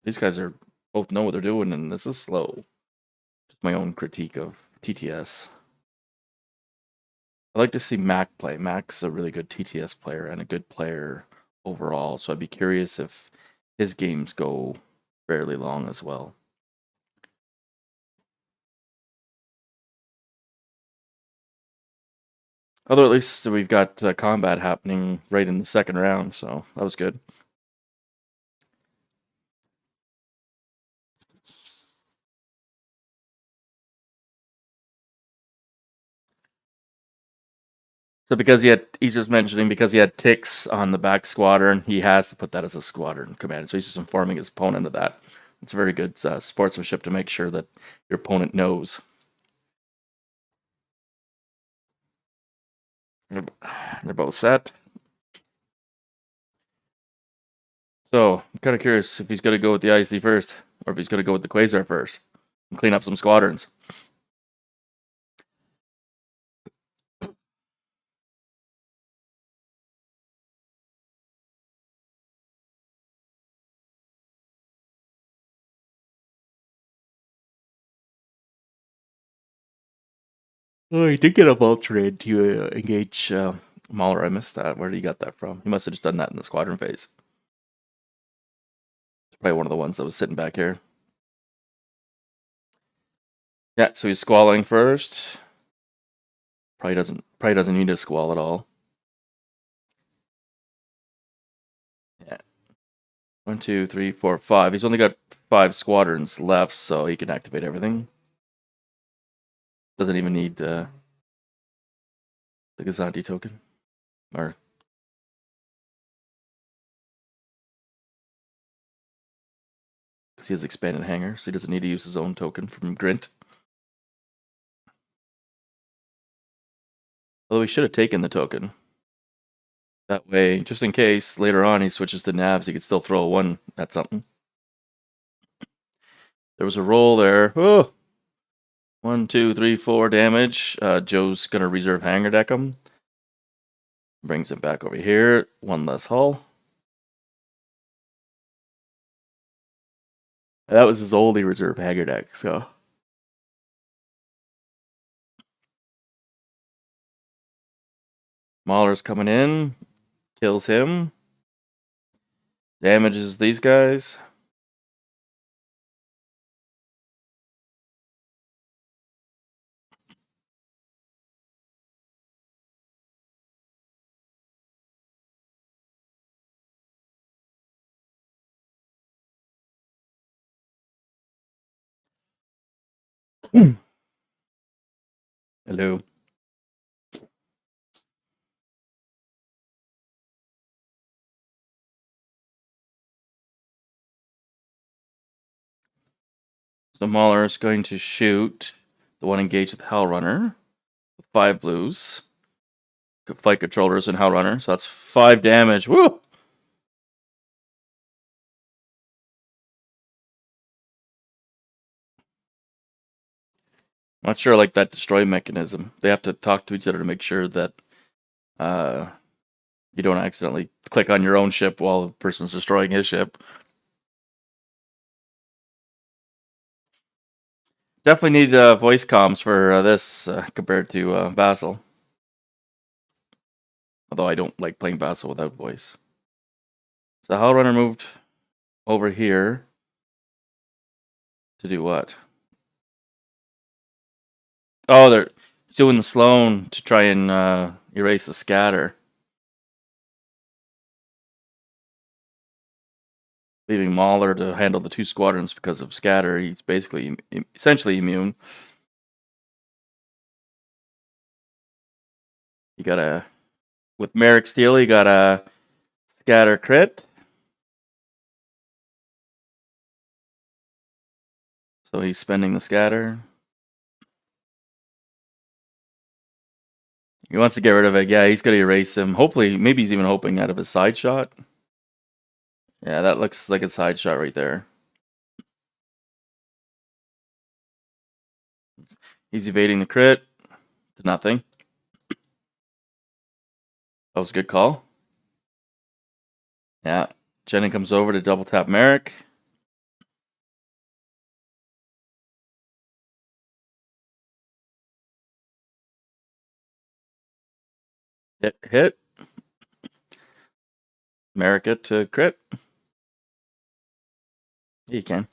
These guys are both know what they're doing, and this is slow. Just my own critique of TTS. I like to see Mac play. Mac's a really good TTS player and a good player overall, so I'd be curious if his games go fairly long as well. Although at least we've got combat happening right in the second round, so that was good. So because he's just mentioning because he had ticks on the back squadron, he has to put that as a squadron command. So he's just informing his opponent of that. It's very good sportsmanship to make sure that your opponent knows. They're both set. So I'm kind of curious if he's going to go with the IC first, or if he's going to go with the Quasar first and clean up some squadrons. Oh, he did get a Voltrade to engage Mauler. I missed that. Where did he get that from? He must have just done that in the squadron phase. It's probably one of the ones that was sitting back here. Yeah, so he's squalling first. Probably doesn't need to squall at all. Yeah. 1, 2, 3, 4, 5. He's only got 5 squadrons left, so he can activate everything. Doesn't even need the Gazanti token. Or because he has expanded hangar, so he doesn't need to use his own token from Grint. Although he should have taken the token. That way, just in case later on he switches to navs, he could still throw a 1 at something. There was a roll there. Oh! 1, 2, 3, 4 damage. Joe's gonna reserve hangar deck him. Brings him back over here. 1 less hull. That was his only reserve hangar deck, so. Mauler's coming in. Kills him. Damages these guys. Hello. So Mauler is going to shoot the one engaged with Hell Runner. 5 blues. Flight controllers and Hell Runner. So that's 5 damage. Woo! Not sure I like that destroy mechanism. They have to talk to each other to make sure that you don't accidentally click on your own ship while the person's destroying his ship. Definitely need voice comms for this compared to Vassal. Although I don't like playing Vassal without voice. So Hell Runner moved over here to do what? Oh, they're doing the Sloan to try and erase the scatter. Leaving Mauler to handle the 2 squadrons because of scatter. He's basically, essentially immune. You got a with Merrick Steel. You got a scatter crit. So he's spending the scatter. He wants to get rid of it. Yeah, he's going to erase him. Hopefully, maybe he's even hoping out of his side shot. Yeah, that looks like a side shot right there. He's evading the crit to nothing. That was a good call. Yeah, Jenny comes over to double tap Merrick. Hit. Merrick it to crit. Yeah, you can.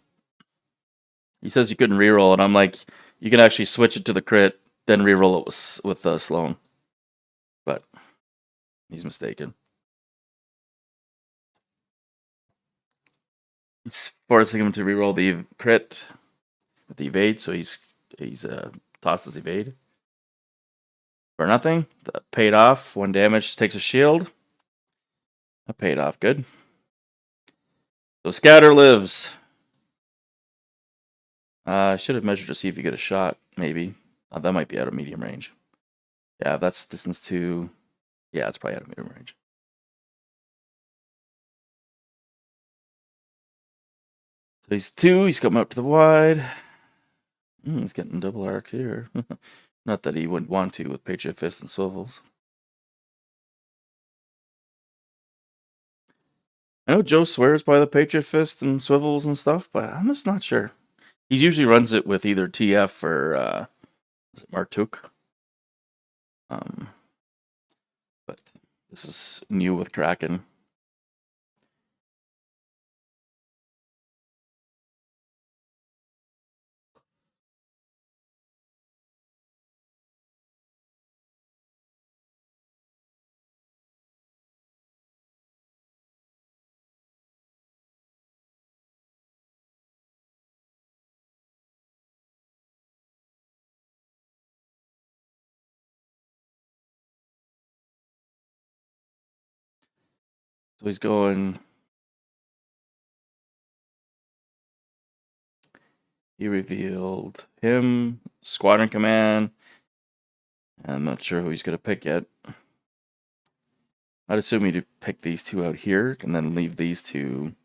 He says you couldn't reroll it. I'm like, you can actually switch it to the crit, then reroll it with Sloan. But he's mistaken. He's forcing him to reroll the crit with the evade, so he's tossed his evade. For nothing. That paid off. 1 damage, takes a shield. That paid off good. So Scatter lives. I should have measured to see if you get a shot, maybe. That might be out of medium range. Yeah, that's distance to... Yeah, it's probably out of medium range. So he's 2, he's coming up to the wide. He's getting double arc here. Not that he wouldn't want to with Patriot Fist and Swivels. I know Joe swears by the Patriot Fist and Swivels and stuff, but I'm just not sure. He usually runs it with either TF or is it Martuk? But this is new with Kraken. So he's going... He revealed him, Squadron Command. I'm not sure who he's going to pick yet. I'd assume he'd pick these 2 out here and then leave these 2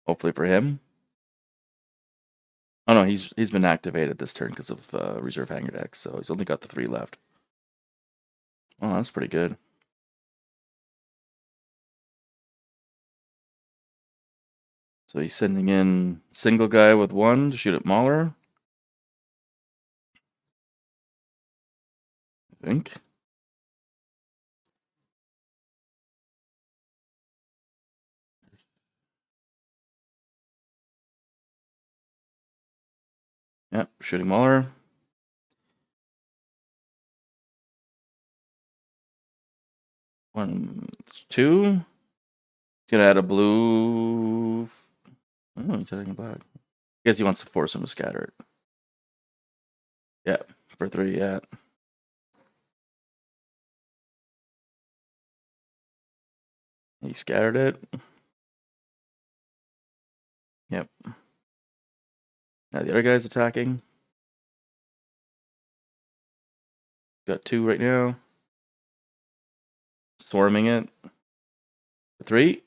hopefully for him. Oh no, he's been activated this turn because of reserve hanger deck, so he's only got the 3 left. Oh, that's pretty good. So he's sending in single guy with 1 to shoot at Mauler. I think. Yep, shooting Mauler. 1, 2. He's gonna add a blue. Oh, he's adding a black. I guess he wants to force him to scatter it. Yeah, for 3, yeah. He scattered it. Yep. Now the other guy's attacking. Got 2 right now. Swarming it. 3.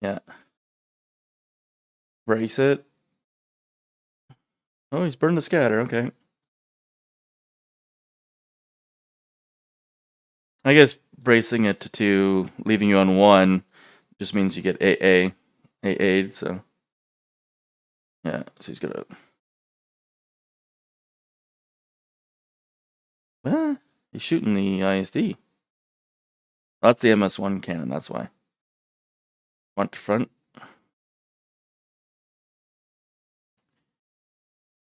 Yeah. Brace it. Oh, he's burned the scatter. Okay. I guess bracing it to 2, leaving you on 1, just means you get AA'd, so. Yeah, so he's gonna... He's shooting the ISD. That's the MS1 cannon, that's why. Front to front.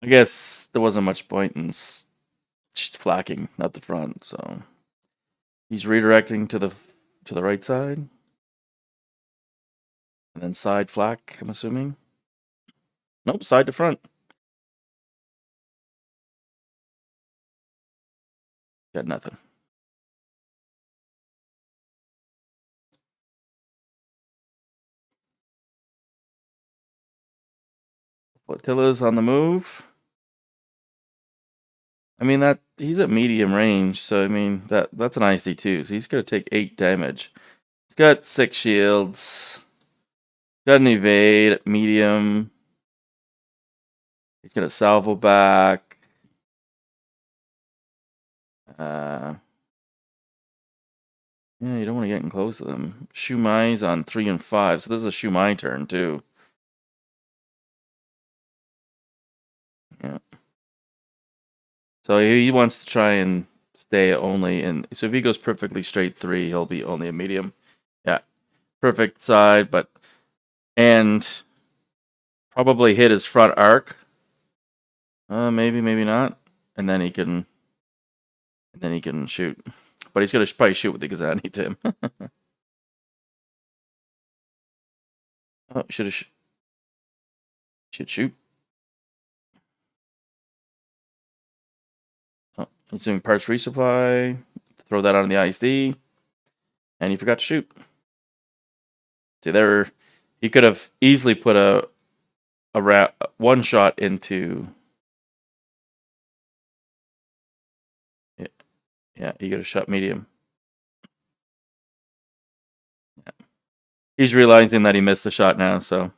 I guess there wasn't much point in flacking at the front, so he's redirecting to the right side, and then side flak. I'm assuming. Nope, side to front. Got nothing. Flottilla's on the move. I mean that he's at medium range, so I mean that's an ISD too. So he's gonna take 8 damage. He's got 6 shields. Got an evade at medium. He's got a salvo back. Yeah, you don't want to get in close to them. Shumai's on 3 and 5, so this is a Shumai turn too. Yeah. So he wants to try and stay only in. So if he goes perfectly straight 3, he'll be only a medium. Yeah, perfect side, but and probably hit his front arc. Maybe, maybe not, and then he can shoot. But he's gonna probably shoot with the Gazani to him. Oh, should shoot. Oh, he's doing parts resupply. Throw that on the ISD, and he forgot to shoot. See, there, he could have easily put a one shot into. Yeah, he could have shot medium. Yeah. He's realizing that he missed the shot now, so.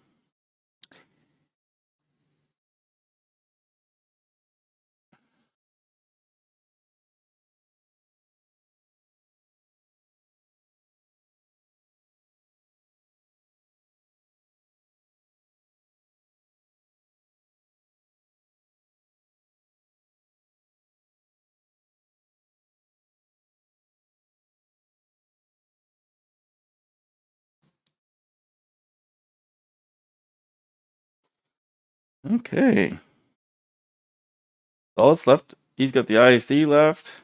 Okay. All that's left, he's got the ISD left.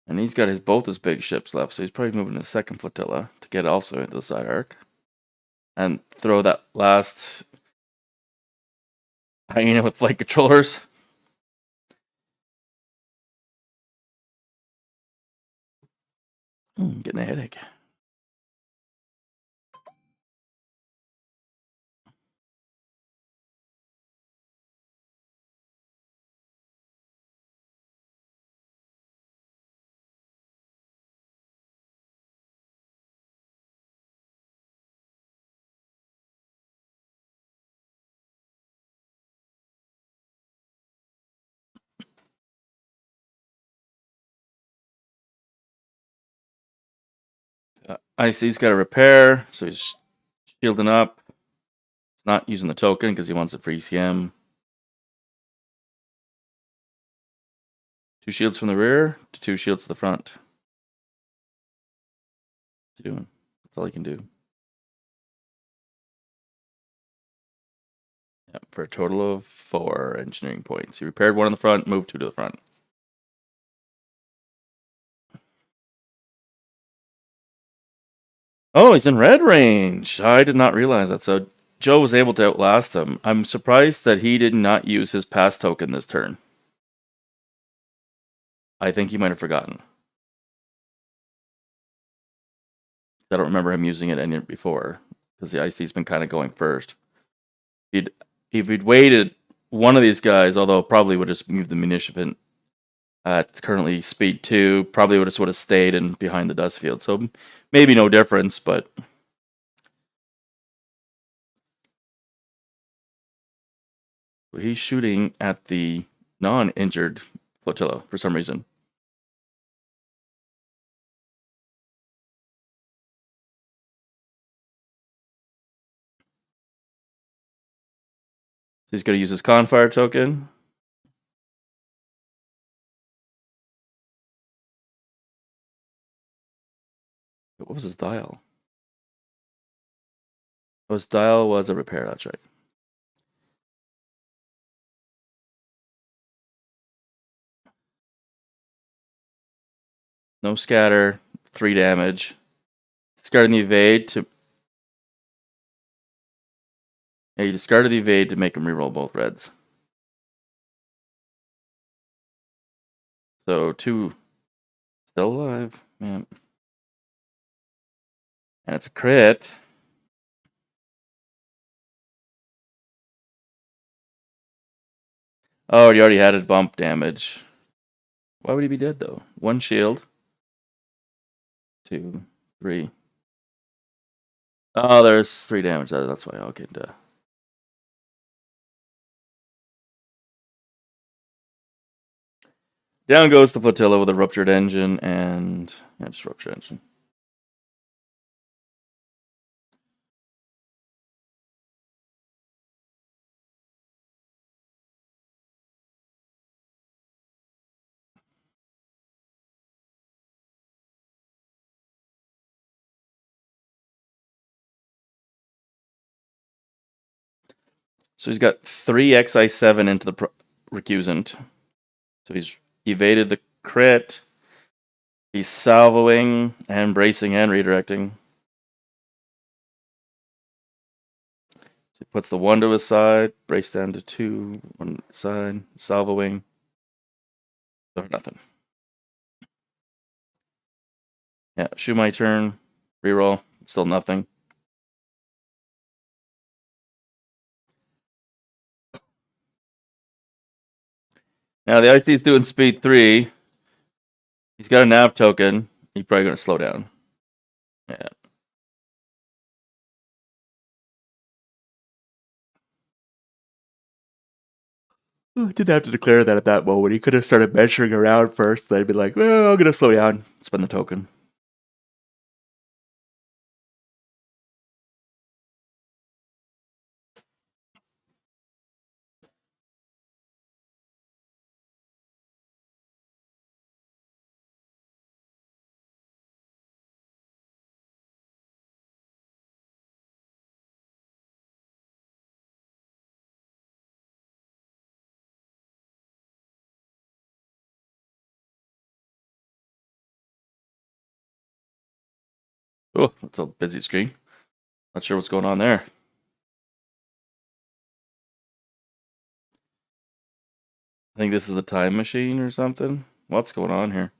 And he's got both his big ships left, so he's probably moving to the second flotilla to get also into the side arc. And throw that last hyena with flight controllers. Getting a headache. IC's got a repair, so he's shielding up. He's not using the token because he wants it for ECM. 2 shields from the rear to 2 shields to the front. What's he doing? That's all he can do. Yep, for a total of 4 engineering points. He repaired 1 in the front, moved 2 to the front. Oh, he's in red range. I did not realize that. So Joe was able to outlast him. I'm surprised that he did not use his pass token this turn. I think he might have forgotten. I don't remember him using it any before because the IC's been kind of going first. If he'd waited one of these guys, although probably would have just moved the munition at currently speed 2, probably would have stayed in behind the dust field. So maybe no difference, but he's shooting at the non-injured flotilla for some reason. So he's going to use his Confire token. What was his dial? Oh, his dial was a repair, that's right. No scatter, 3 damage. Discarding the evade to... Yeah, you discarded the evade to make him reroll both reds. So 2 still alive. Man. And it's a crit. Oh, he already had it bump damage. Why would he be dead though? 1 shield. 2, 3. Oh, there's 3 damage. That's why. Okay, duh. Down goes the flotilla with a ruptured engine and just ruptured engine. So he's got 3 XI7 into the recusant. So he's evaded the crit. He's salvoing and bracing and redirecting. So he puts the 1 to his side, brace down to 2, 1 side, salvoing. Or nothing. Yeah, shoot my turn, reroll, still nothing. Now the IC's doing speed 3. He's got a nav token. He's probably going to slow down. Yeah. Didn't have to declare that at that moment. He could have started measuring around first. Then he'd be like, well, I'm going to slow down, spend the token. Oh, that's a busy screen. Not sure what's going on there. I think this is a time machine or something. What's going on here?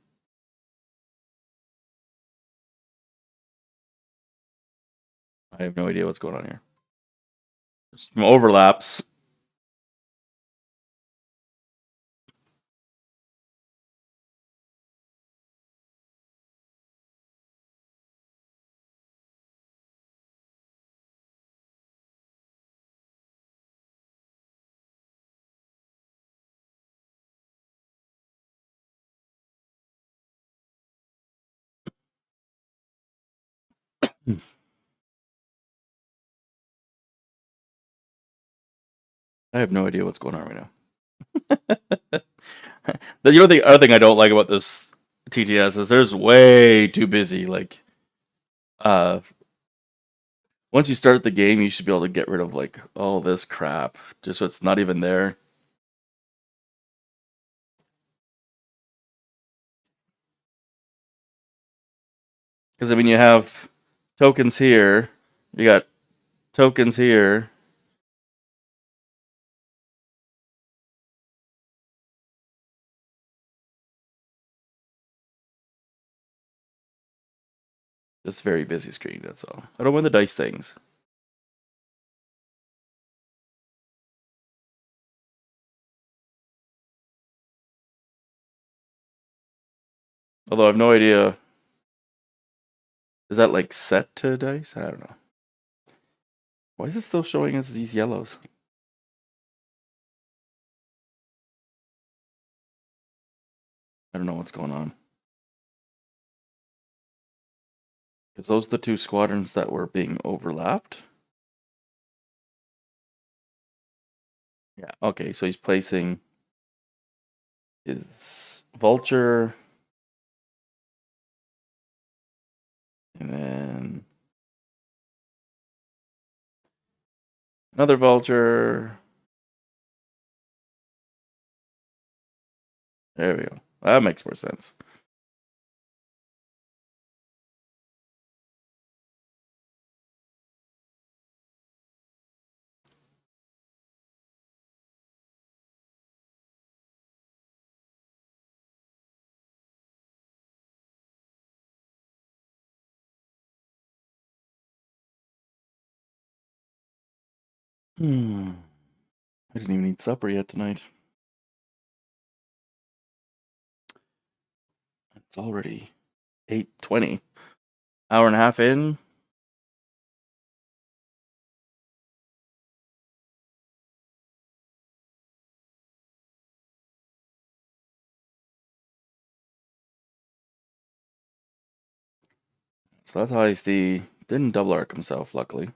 I have no idea what's going on here. There's some overlaps. I have no idea what's going on right now. The other thing I don't like about this TTS is there's way too busy. Like, once you start the game, you should be able to get rid of like all this crap just so it's not even there. Because I mean, you have tokens here, you got tokens here. Just very busy screen. That's all. I don't win the dice things. Although I have no idea. Is that like set to dice? I don't know. Why is it still showing us these yellows? I don't know what's going on. Because those are the 2 squadrons that were being overlapped. Yeah, okay, so he's placing his vulture. And then another vulture. There we go. That makes more sense. I didn't even eat supper yet tonight. It's already 8:20. Hour and a half in. So that's how he's didn't double arc himself, luckily.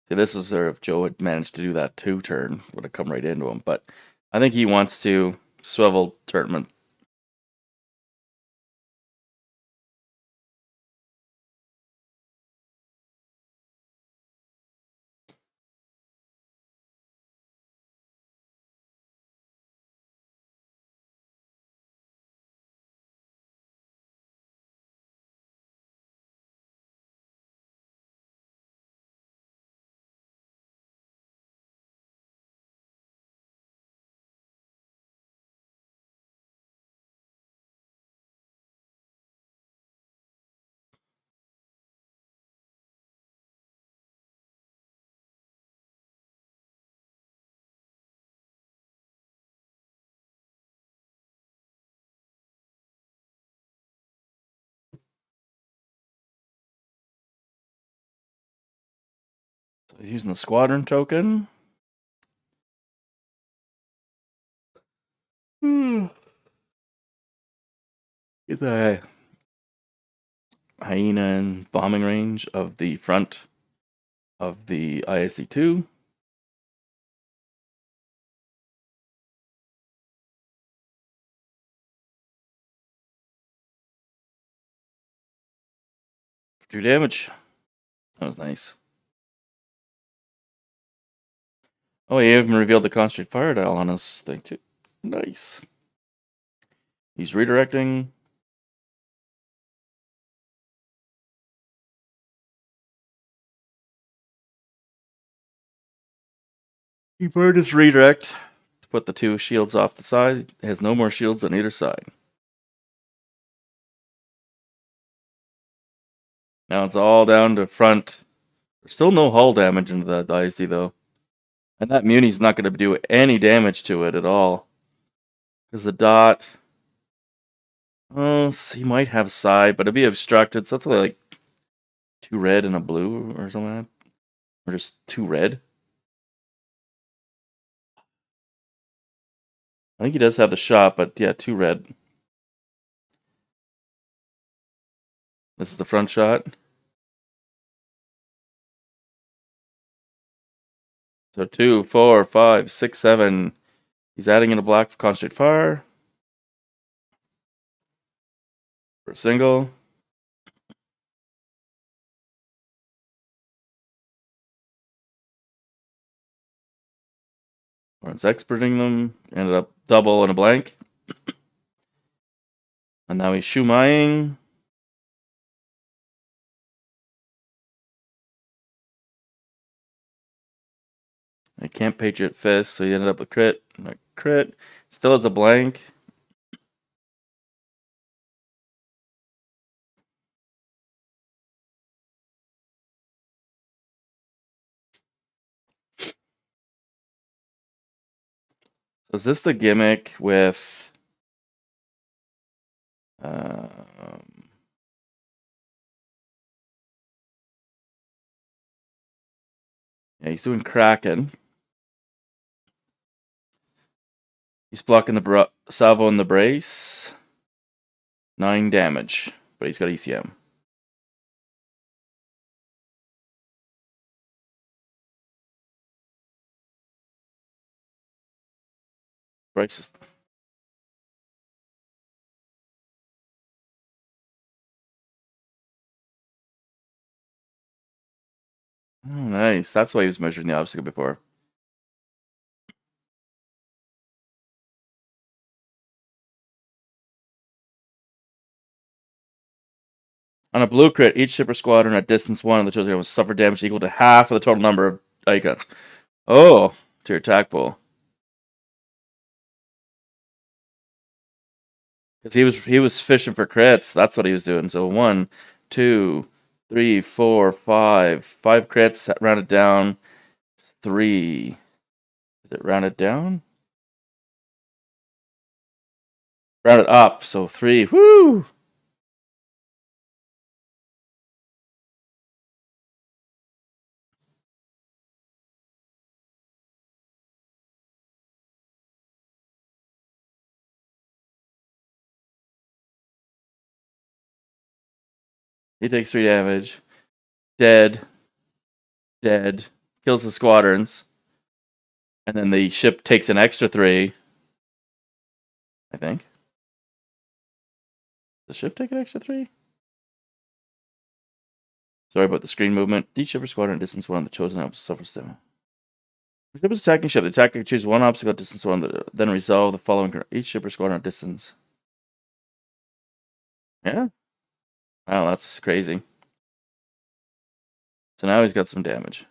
See, this is sort of Joe had managed to do that 2-turn, would have come right into him, but I think he wants to swivel tournament. So he's using the squadron token. Get the hyena and bombing range of the front of the ISC2. For 2 damage. That was nice. Oh, he even revealed the concentrate fire dial on his thing too. Nice. He's redirecting. He burned his redirect to put the 2 shields off the side. It has no more shields on either side. Now it's all down to front. There's still no hull damage into that ISD though. And that Muni's not going to do any damage to it at all. Because the dot... Oh, he might have side, but it'd be obstructed, so that's only like 2 red and a blue or something like that. Or just 2 red. I think he does have the shot, but yeah, 2 red. This is the front shot. So 2, 4, 5, 6, 7. He's adding in a black for concentrate fire. For a single. Or it's experting them. Ended up double and a blank. And now he's shumaiing. I can't Patriot Fist, so he ended up with crit. And a crit. Still has a blank. So is this the gimmick with... yeah, he's doing Kraken. He's blocking the salvo in the brace. 9 damage, but he's got ECM. Brace is... Oh, nice. That's why he was measuring the obstacle before. On a blue crit, each ship or squadron at distance 1 of the chosen will suffer damage equal to half of the total number of icons. Oh, to your attack pool. Because he was fishing for crits. That's what he was doing. So 1, 2, 3, 4, 5. 5 crits, rounded down. It's 3. Is it rounded down? Rounded up, so 3. Woo! He takes 3 damage. Dead. Dead. Kills the squadrons. And then the ship takes an extra 3. I think. Does the ship take an extra 3? Sorry about the screen movement. Each ship or squadron at distance 1 on the chosen helps suffer stamina. The ship is attacking ship. The attacker chooses one obstacle at distance 1, then resolve the following. Each ship or squadron at distance. Yeah? Wow, that's crazy. So now he's got some damage.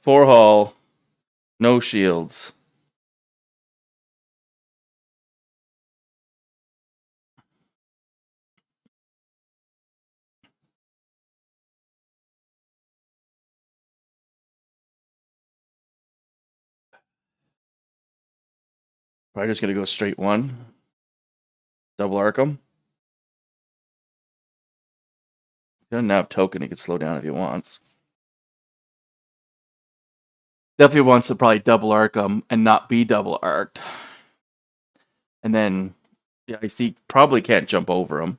4 hull. No shields. Probably just gonna go straight 1. Double arc him. He's got a nav token he can slow down if he wants. Definitely wants to probably double arc him and not be double arced. And then, yeah, he probably can't jump over him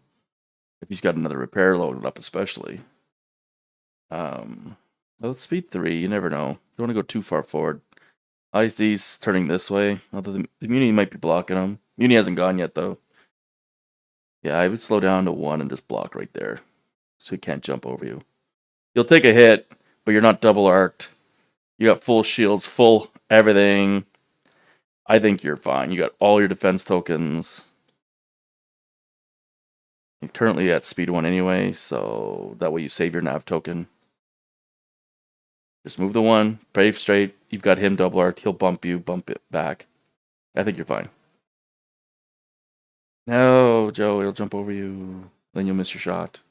if he's got another repair loaded up, especially. Well, it's speed 3. You never know. Don't want to go too far forward. ISD's turning this way. Although the Muni might be blocking him. Muni hasn't gone yet, though. Yeah, I would slow down to 1 and just block right there. So he can't jump over you. You'll take a hit, but you're not double arced. You got full shields, full everything. I think you're fine. You got all your defense tokens. You're currently at speed 1 anyway, so that way you save your nav token. Just move the 1, pray straight. You've got him double arced. He'll bump you, bump it back. I think you're fine. No, Joe, he'll jump over you. Then you'll miss your shot.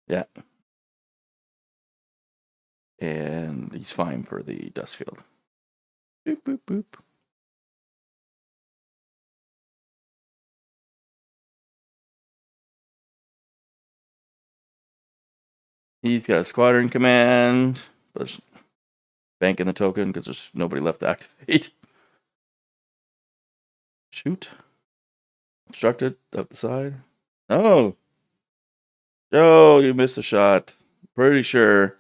Yeah. And he's fine for the dust field. Boop, boop, boop. He's got a squadron command. But banking the token because there's nobody left to activate. Shoot. Obstructed up the side. Oh. Joe, you missed a shot. Pretty sure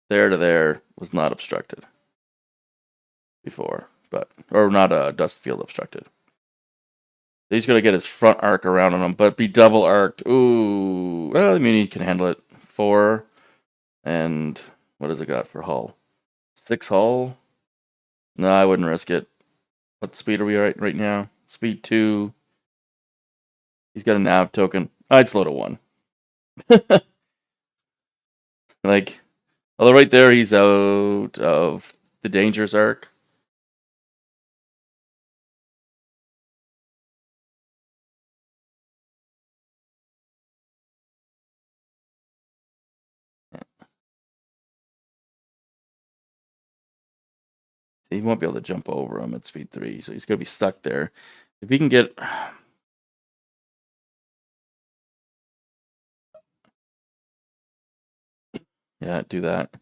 there to there was not obstructed before, or not a dust field obstructed. He's gonna get his front arc around on him, but be double arced. Ooh, well, I mean he can handle it. 4, and what has it got for hull? 6 hull. No, I wouldn't risk it. What speed are we at right now? Speed 2. He's got a nav token. I'd slow to 1. Like, although right there he's out of the dangerous arc. He won't be able to jump over him at speed 3, so he's gonna be stuck there. If he can get, yeah, do that.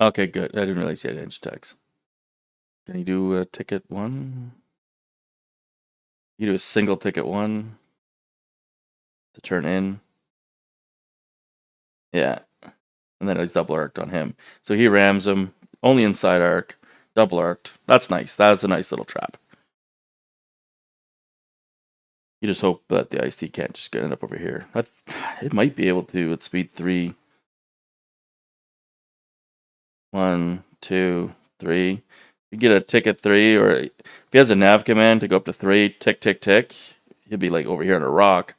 Okay, good. I didn't realize he had edge text. Can you do a ticket 1? You do a single ticket 1 to turn in. Yeah. And then he's double arced on him. So he rams him, only inside arc, double arced. That's nice. That's a nice little trap. You just hope that the IST can't just end up over here. It might be able to at speed 3. 1, 2, 3. You get a ticket 3, or if he has a nav command to go up to 3, tick, tick, tick, he'll be like over here on a rock.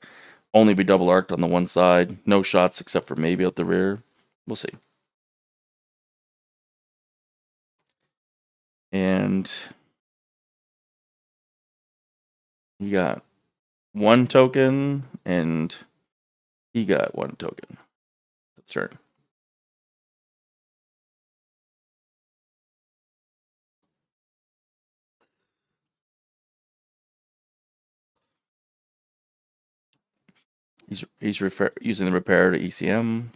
only be double arced on the one side. No shots except for maybe out the rear. We'll see. And he got 1 token, and he got 1 token. Turn. He's using the repair to ECM.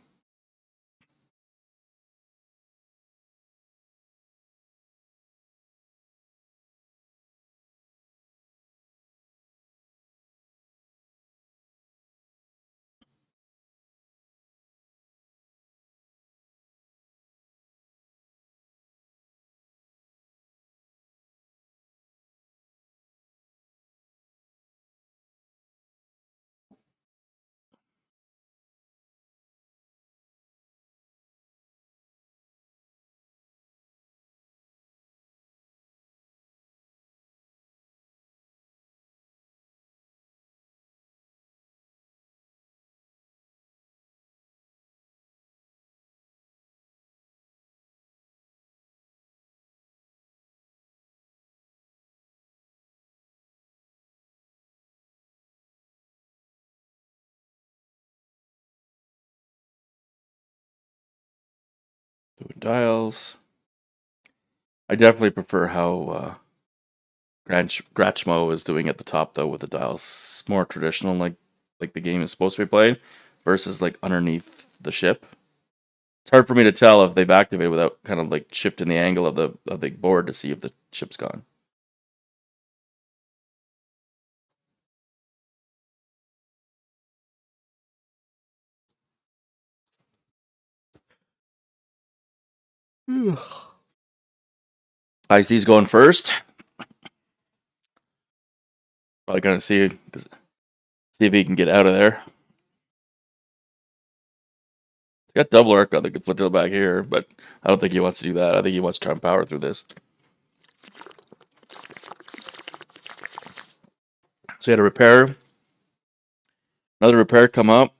Doing dials. I definitely prefer how Grachmo is doing at the top though with the dials. More traditional, like the game is supposed to be played, versus like underneath the ship. It's hard for me to tell if they've activated without kind of like shifting the angle of the board to see if the ship's gone. IC's going first. Probably gonna see if he can get out of there. He's got double arc on the Flotilla back here, but I don't think he wants to do that. I think he wants to try and power through this. So he had a repair. Another repair come up.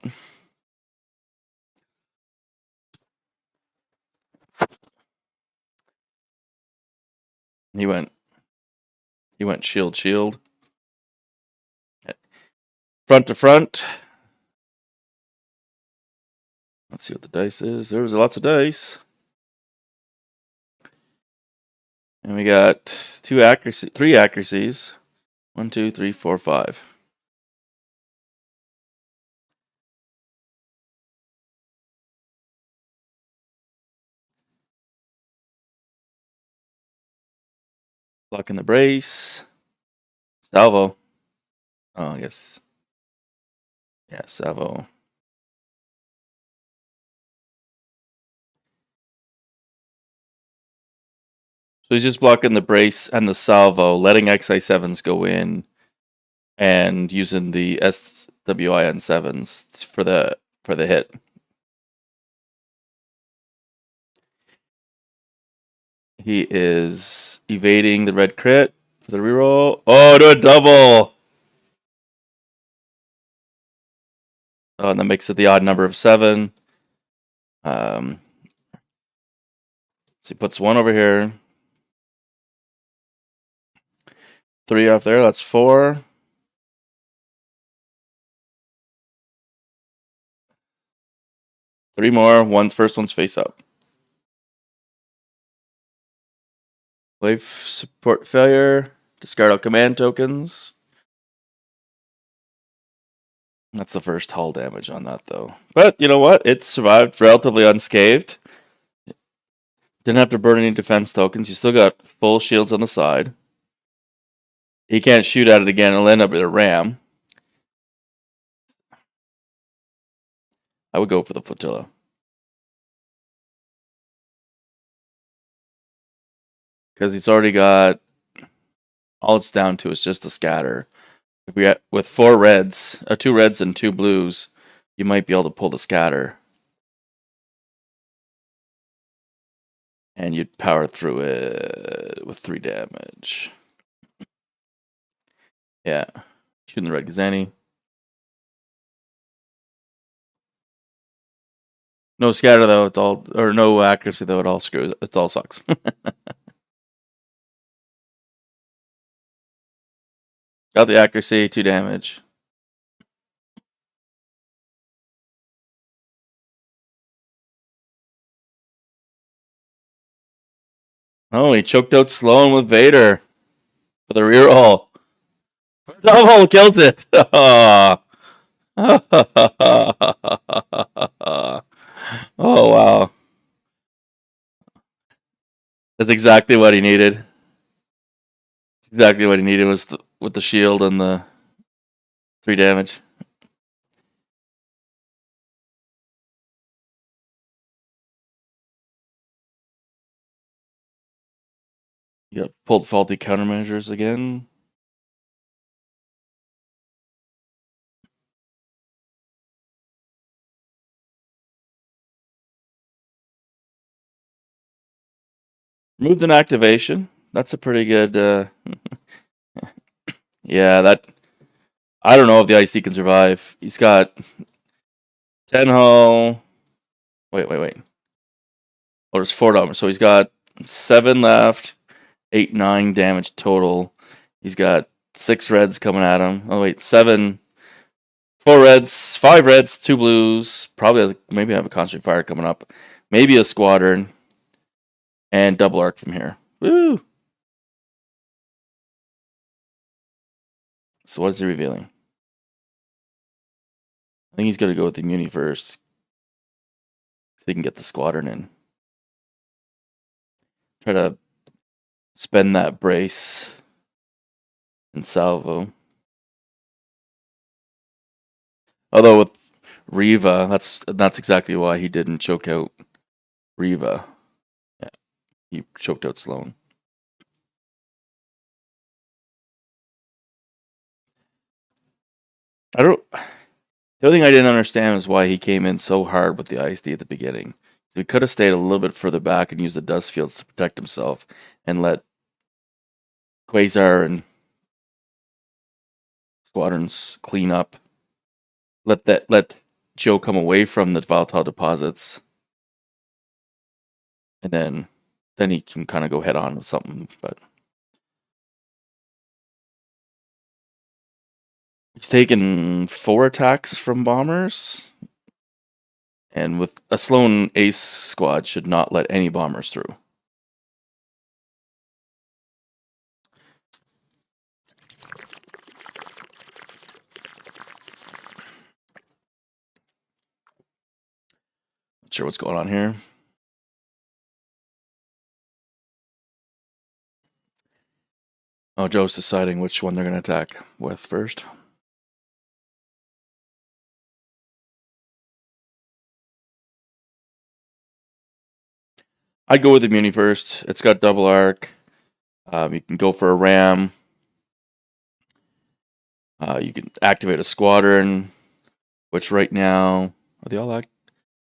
He went shield. Front to front. Let's see what the dice is. There was lots of dice. And we got 3 accuracies. 1, 2, 3, 4, 5. Block in the brace. Salvo. Oh, I guess. Yeah, salvo. So he's just blocking the brace and the salvo, letting XI7s go in, and using the SWIN7s for the hit. He is evading the red crit for the reroll. Oh, do a double! Oh, and that makes it the odd number of 7. So he puts 1 over here. 3 off there, that's 4. Three more. First one's face up. Life support failure. Discard all command tokens. That's the first hull damage on that, though. But you know what? It survived relatively unscathed. Didn't have to burn any defense tokens. You still got full shields on the side. He can't shoot at it again. It'll end up with a ram. I would go for the flotilla. Because he's already got... All it's down to is just a scatter. If we had, with 4 reds, 2 reds and 2 blues, you might be able to pull the scatter. And you'd power through it with 3 damage. Yeah. Shooting the red Gazani. No scatter though. It's all or no accuracy though. It all screws. It all sucks. Got the accuracy, 2 damage. Oh, he choked out Sloan with Vader for the reroll. Double kills it. Oh. Oh wow. That's exactly what he needed. Exactly what he needed was with the shield and the 3 damage. You got pulled faulty countermeasures again. Moved an activation. That's a pretty good. Yeah, that. I don't know if the IC can survive. He's got 10 hull. Wait. Oh, there's 4 damage. So he's got 7 left, 8, 9 damage total. He's got 6 reds coming at him. Oh, wait, 7. 4 reds, 5 reds, 2 blues. Probably maybe have a constant fire coming up. Maybe a squadron. And double arc from here. Woo! So what is he revealing? I think he's going to go with the Muni first. So he can get the squadron in. Try to spend that brace and salvo. Although with Riva, that's exactly why he didn't choke out Riva. Yeah, he choked out Sloan. I don't. The only thing I didn't understand is why he came in so hard with the ISD at the beginning. So he could have stayed a little bit further back and used the dust fields to protect himself, and let Quasar and squadrons clean up. Let Joe come away from the volatile deposits, and then he can kind of go head on with something. But he's taken 4 attacks from bombers, and with a Sloan Ace squad should not let any bombers through. Not sure what's going on here. Oh, Joe's deciding which one they're going to attack with first. I'd go with the Muni first. It's got double arc. You can go for a ram. You can activate a squadron, which right now are they all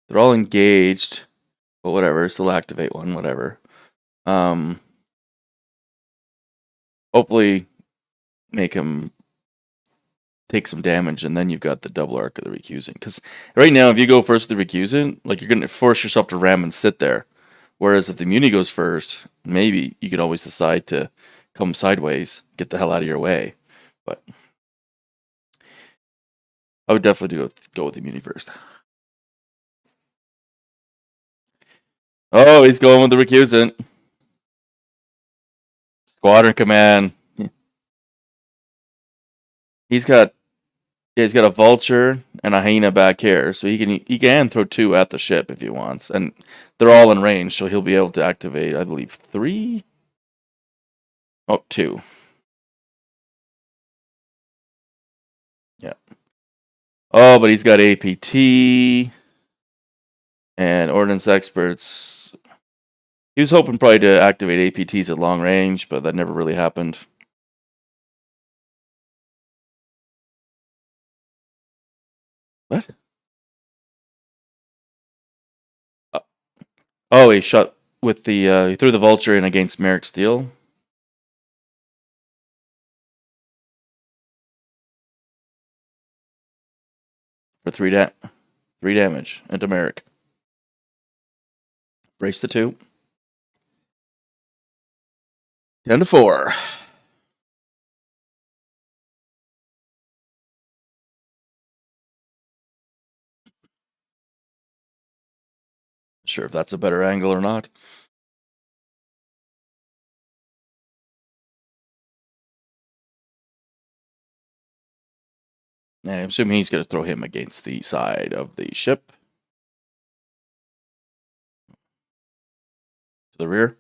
they're all engaged, but whatever. Still activate one, whatever. Hopefully, make him take some damage, and then you've got the double arc of the recusant. Because right now, if you go first with the recusant, like you're going to force yourself to ram and sit there. Whereas if the Muni goes first, maybe you could always decide to come sideways, get the hell out of your way. But I would definitely go with the Muni first. Oh, he's going with the recusant. Squadron command. He's got a vulture and a hyena back here, so he can throw 2 at the ship if he wants, and they're all in range, so he'll be able to activate, I believe, 3. Oh, 2. Yeah. Oh, but he's got APT and ordnance experts. He was hoping probably to activate APTs at long range, but that never really happened. What? Oh, he shot with the he threw the vulture in against Merrick Steel. For 3 damage into Merrick. Brace the 2. 10-4. Sure if that's a better angle or not. Yeah, I'm assuming he's going to throw him against the side of the ship. To the rear.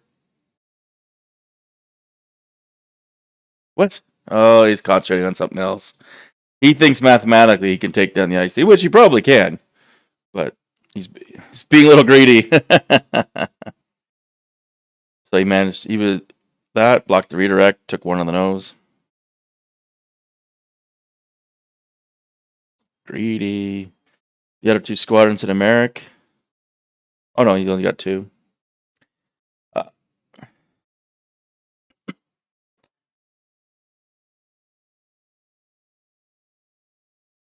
What? Oh, he's concentrating on something else. He thinks mathematically he can take down the ice, which he probably can. But he's being a little greedy. So he managed, he was that, blocked the redirect, took one on the nose. Greedy. The other 2 squadrons in Americ. Oh no, he only got 2.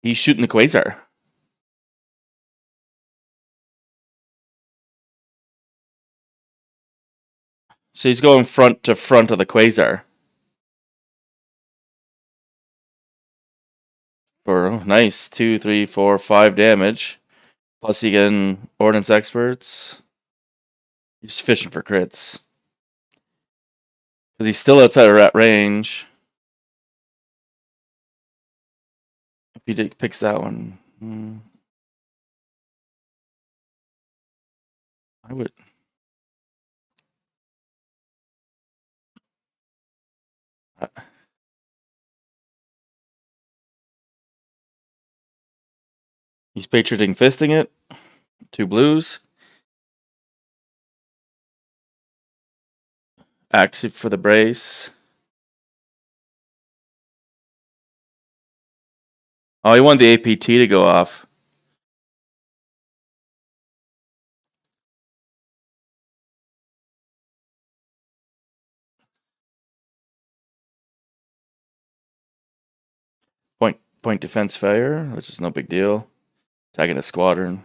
He's shooting the Quasar. So he's going front to front of the Quasar. For nice 2, 3, 4, 5 damage. Plus he can ordnance experts. He's fishing for crits. Because he's still outside of rat range. If he picks that one. I would. He's patrioting fisting it. 2 blues. Active for the brace. Oh, he wanted the APT to go off. Point defense failure, which is no big deal. Tagging a squadron.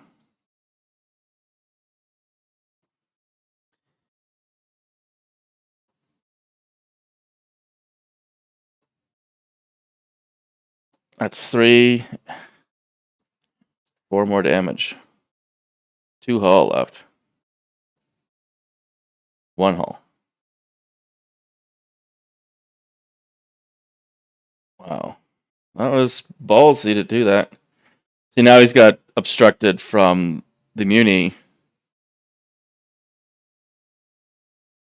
That's 3. 4 more damage. 2 hull left. 1 hull. Wow. That was ballsy to do that. See, now he's got obstructed from the Muni.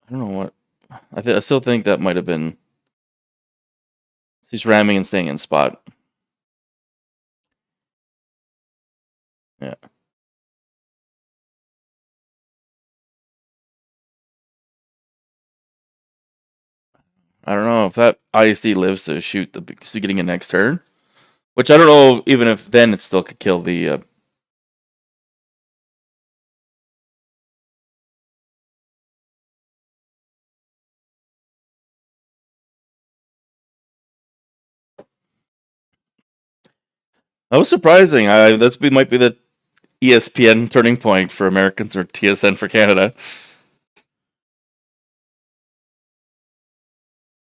I don't know what. I still think that might have been. He's ramming and staying in spot. Yeah. I don't know if that ISD lives to shoot the getting a next turn. Which I don't know, even if then it still could kill the. That was surprising. Might be the ESPN turning point for Americans or TSN for Canada.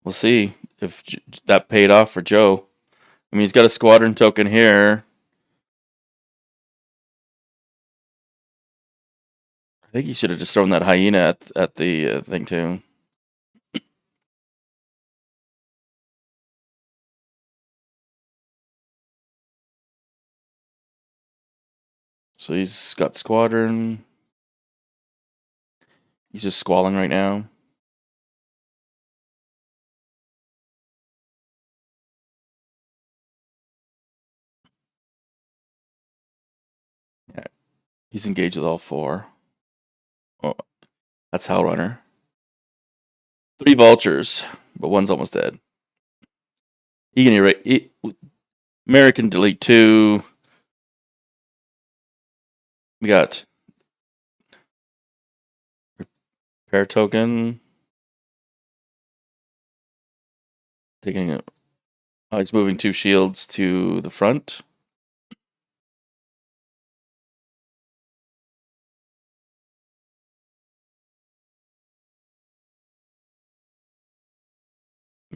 We'll see if that paid off for Joe. I mean, he's got a squadron token here. I think he should have just thrown that hyena at the thing too. So he's got squadron. He's just squalling right now. Yeah, he's engaged with all 4. Oh, that's Hellrunner. 3 vultures, but one's almost dead. He can erase. American delete 2. We got repair token. Taking it. Oh, he's moving 2 shields to the front.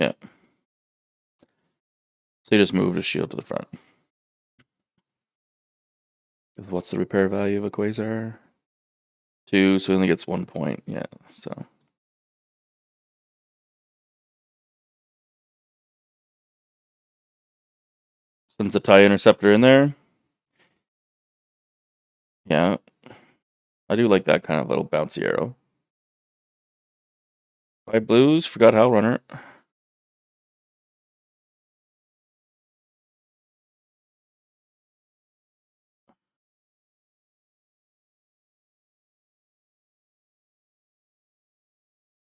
Yeah. So you just move the shield to the front. Because what's the repair value of a Quasar? 2, so he only gets 1 point. Yeah, so. Sends a TIE Interceptor in there. Yeah. I do like that kind of little bouncy arrow. 5 blues, forgot Hell Runner.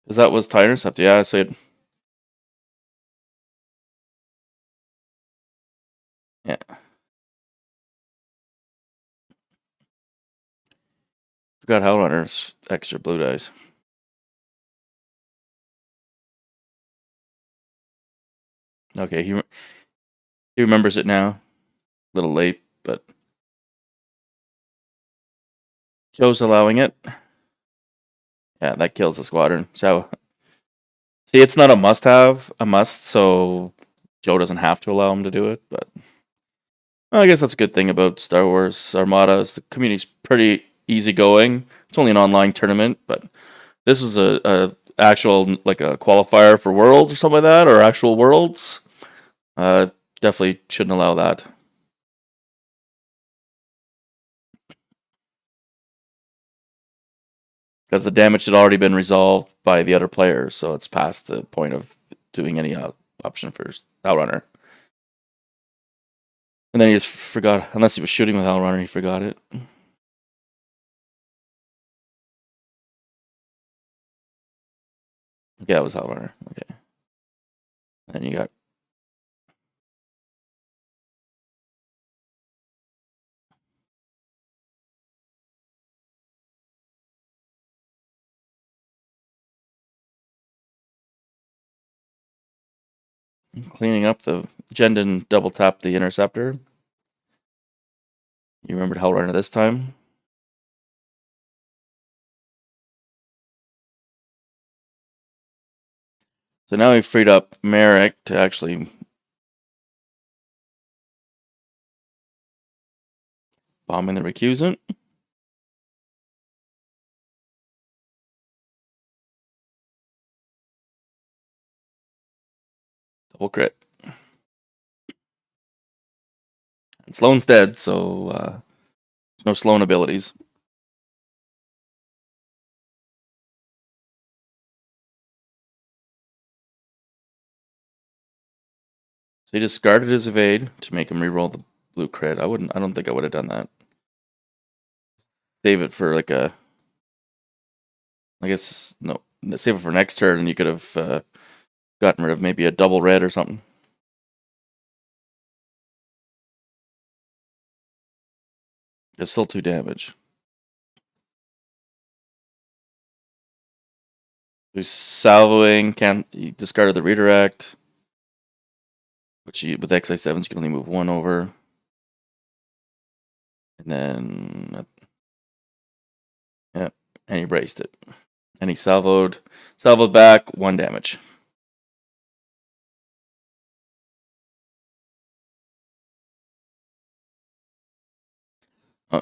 Because that was TIE Interceptor. Yeah, so it. Yeah. Forgot Hell Runner's extra blue dice. Okay, he remembers it now. A little late, but Joe's allowing it. Yeah, that kills the squadron. So, see, it's not a must, so Joe doesn't have to allow him to do it. But well, I guess that's a good thing about Star Wars Armada is the community's pretty easygoing. It's only an online tournament, but this is a actual like a qualifier for Worlds or something like that, or actual Worlds. Definitely shouldn't allow that. Because the damage had already been resolved by the other players, so it's past the point of doing any option for Outrunner. And then he just forgot, unless he was shooting with Outrunner, he forgot it. Yeah, it was Outrunner. Okay. And you got cleaning up the Jendon double tap the interceptor. You remembered Outrunner this time. So now he freed up Merrick to actually bomb in the recusant. Double crit. And Sloane's dead, so there's no Sloane abilities. So he discarded his evade to make him reroll the blue crit. I don't think I would have done that. Save it for like a. I guess no. Save it for next turn, and you could have gotten rid of maybe a double red or something. It's still 2 damage. There's salvoing. You discarded the redirect, which with XI7s you can only move 1 over. And then yeah, and he braced it. And he salvoed back 1 damage.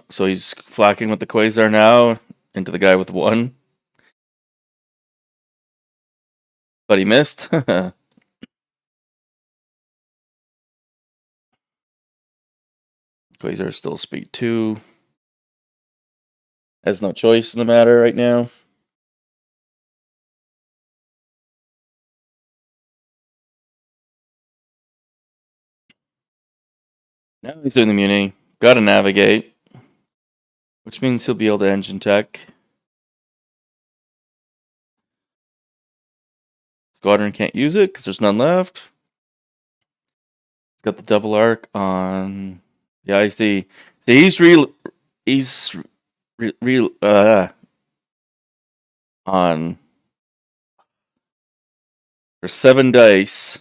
So he's flacking with the Quasar now into the guy with 1. But he missed. Quasar still speed 2. Has no choice in the matter right now. Now he's doing the Muni. Got to navigate, which means he'll be able to engine tech. Squadron can't use it because there's none left. He's got the double arc on the IC. So he's on. There's 7 dice,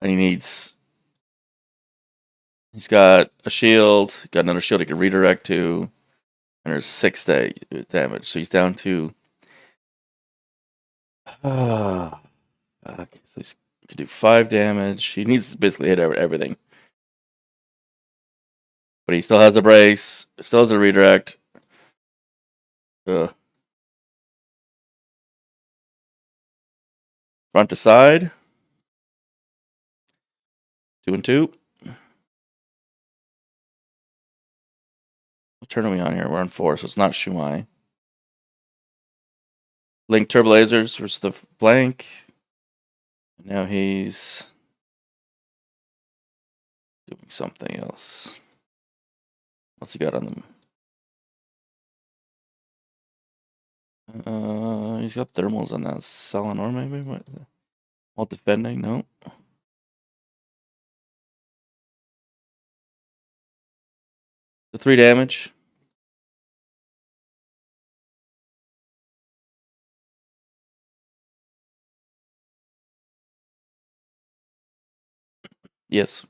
and he's got a shield, got another shield he can redirect to, and there's 6 damage. So he's down to Okay, so he could do 5 damage. He needs to basically hit everything. But he still has a brace, still has a redirect. Ugh. Front to side. 2 and 2. What turn are we on here? We're on 4, so it's not Shumai. Link Turbo Lasers versus the blank. Now he's doing something else. What's he got on them? He's got thermals on that Salanor, maybe? What? While defending? No. The 3 damage. Yes.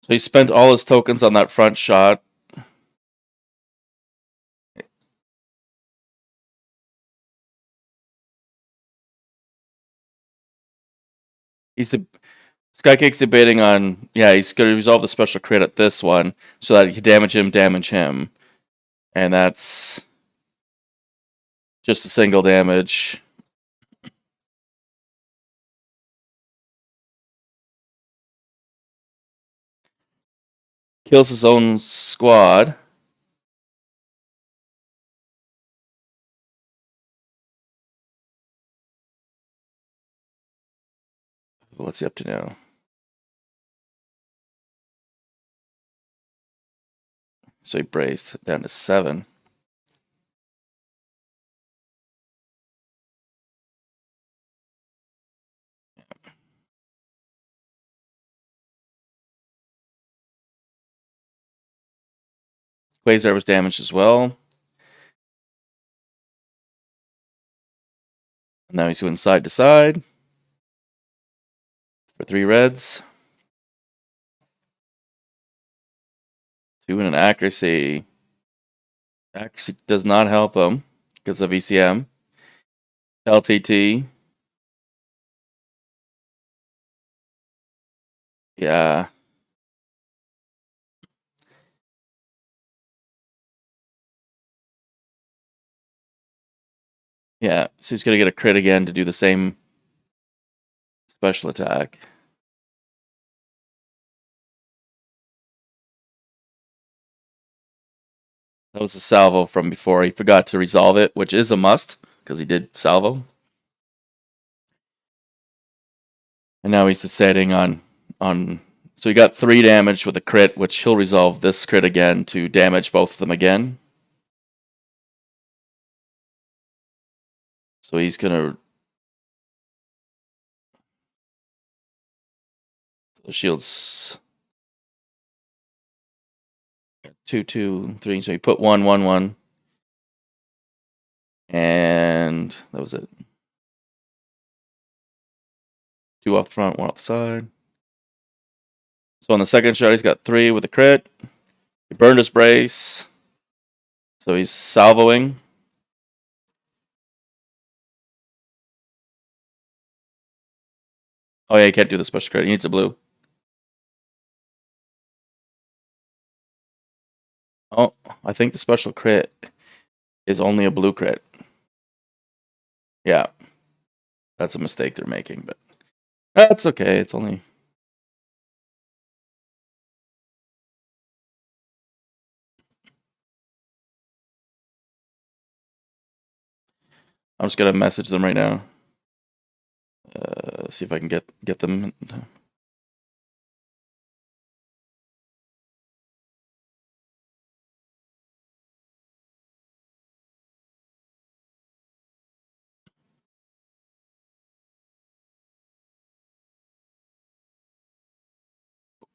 So he spent all his tokens on that front shot. He's the Skycake's debating on, yeah, he's going to resolve the special crit at this one so that he can damage him. And that's just a single damage. Kills his own squad. What's he up to now? So he braced down to 7. Quasar was damaged as well. Now he's doing side to side for 3 reds. 2 and an accuracy. Accuracy does not help him because of ECM. LTT. Yeah. Yeah. So he's going to get a crit again to do the same special attack. That was a salvo from before. He forgot to resolve it, which is a must because he did salvo. And now he's deciding on. So he got 3 damage with a crit, which he'll resolve this crit again to damage both of them again. So he's gonna. The shields 2, 2, 3. So he put 1, 1, 1. And that was it. 2 off the front, 1 off the side. So on the second shot, he's got 3 with a crit. He burned his brace. So he's salvoing. Oh yeah, he can't do the special crit. He needs a blue. Oh, I think the special crit is only a blue crit. Yeah. That's a mistake they're making, but that's okay. It's only. I'm just gonna message them right now. See if I can get them.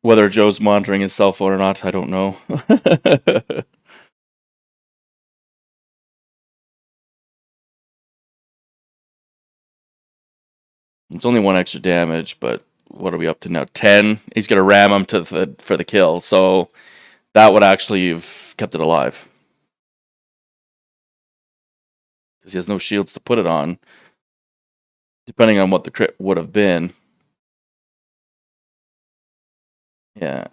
Whether Joe's monitoring his cell phone or not, I don't know. It's only 1 extra damage, but what are we up to now? 10. He's gonna ram him for the kill, so that would actually have kept it alive because he has no shields to put it on. Depending on what the crit would have been. Yeah.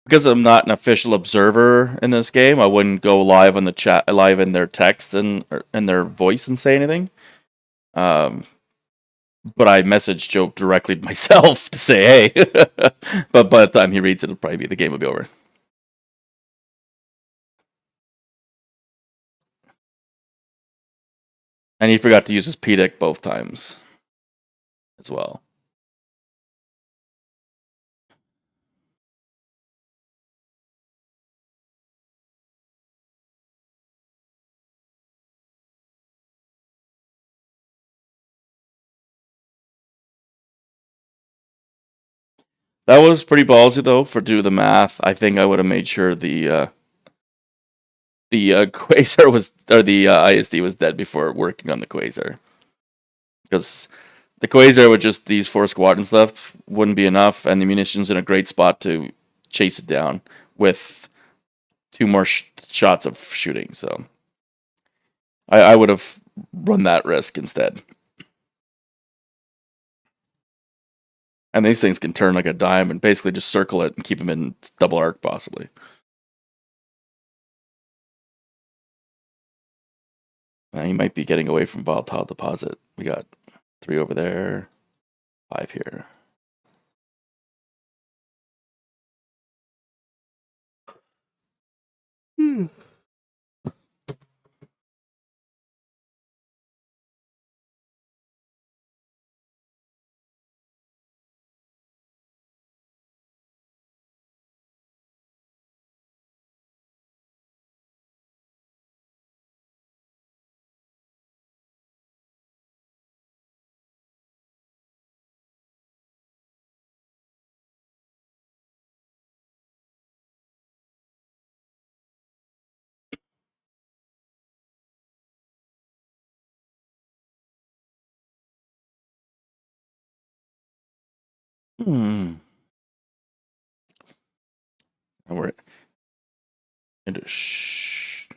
Because I'm not an official observer in this game, I wouldn't go live on the chat, live in their text and their voice and say anything. Um, but I messaged Joe directly myself to say, hey. But by the time he reads it, the game will be over. And he forgot to use his PDEC both times as well. That was pretty ballsy though. For do the math, I think I would have made sure the Quasar was, or the ISD was dead before working on the Quasar, because the Quasar with just these 4 squadrons left wouldn't be enough, and the munitions in a great spot to chase it down with 2 more shots of shooting. So I would have run that risk instead. And these things can turn like a dime and basically just circle it and keep them in double arc possibly. He might be getting away from Volatile Deposit. We got 3 over there, 5 here. And we're into shh.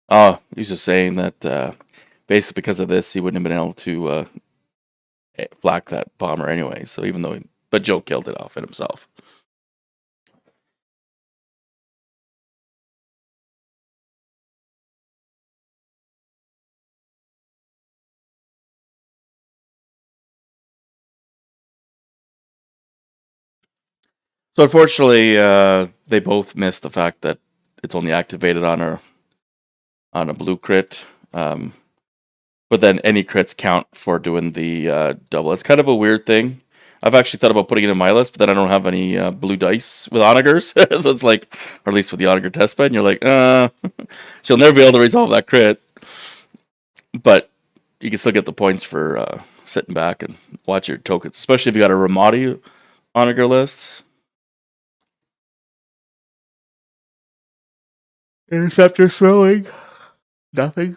Oh, he was just saying that basically because of this, he wouldn't have been able to flak that bomber anyway. So even though, but Joe killed it off it himself. So unfortunately, they both missed the fact that it's only activated on a blue crit. But then any crits count for doing the double. It's kind of a weird thing. I've actually thought about putting it in my list, but then I don't have any blue dice with onagers. So it's like, or at least with the onager test bed, and you're like, she'll never be able to resolve that crit. But you can still get the points for sitting back and watch your tokens, especially if you got a Ramadi onager list. Interceptor throwing. Nothing.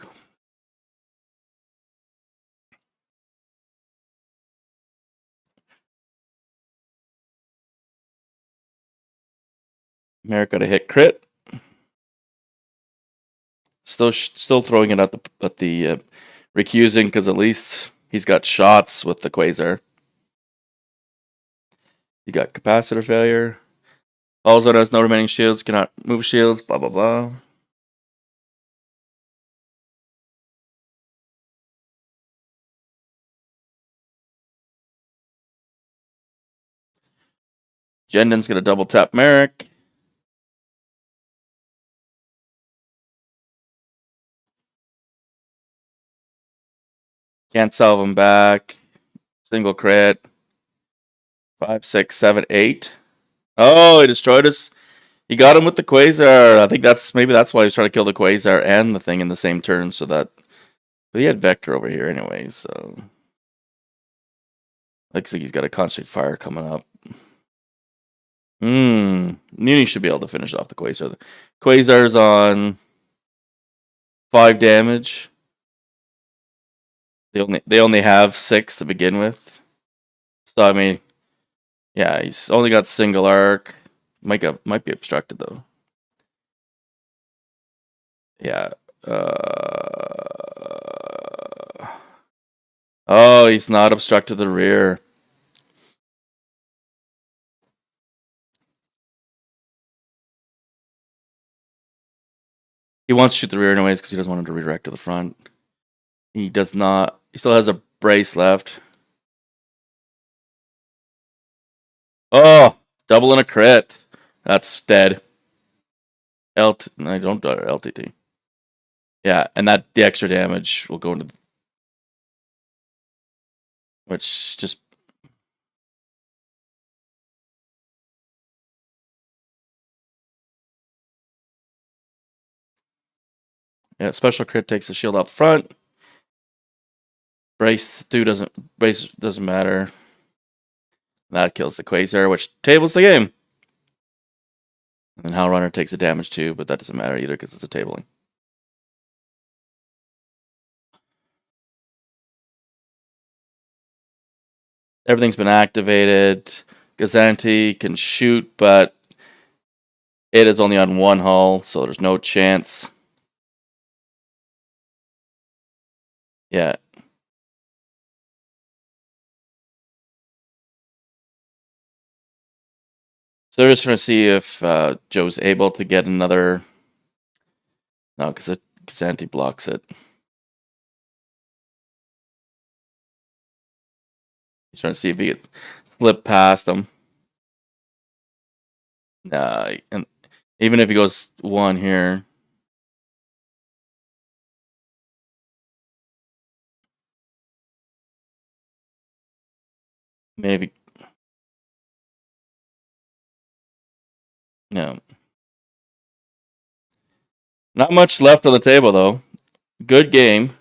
America to hit crit. Still throwing it at the recusing, because at least he's got shots with the Quasar. You got capacitor failure. Also has no remaining shields, cannot move shields, blah blah blah. Jendon's gonna double tap Merrick. Can't salve him back. Single crit. 5, 6, 7, 8. Oh, he destroyed us. He got him with the Quasar. I think that's why he was trying to kill the Quasar and the thing in the same turn, so that. But he had Vector over here anyway, so. Looks like he's got a Concentrate Fire coming up. Muni should be able to finish off the Quasar. The Quasar's on 5 damage. They only have 6 to begin with. So I mean, yeah, he's only got single arc. Might be obstructed though. Yeah. Oh, he's not obstructed the rear. He wants to shoot the rear anyways because he doesn't want him to redirect to the front. He does not. He still has a brace left. Oh, double and a crit. That's dead. I don't do LTT. Yeah, and the extra damage will go into, which just. Yeah, special crit takes the shield out front. Brace doesn't matter. That kills the Quasar, which tables the game. And then Howlrunner takes the damage too, but that doesn't matter either because it's a tabling. Everything's been activated. Gazanti can shoot, but it is only on one hull, so there's no chance. Yeah. So they're just going to see if Joe's able to get another. No, because Gazanti blocks it. He's trying to see if he could slip past him. And even if he goes 1 here. Maybe. No. Not much left on the table, though. Good game.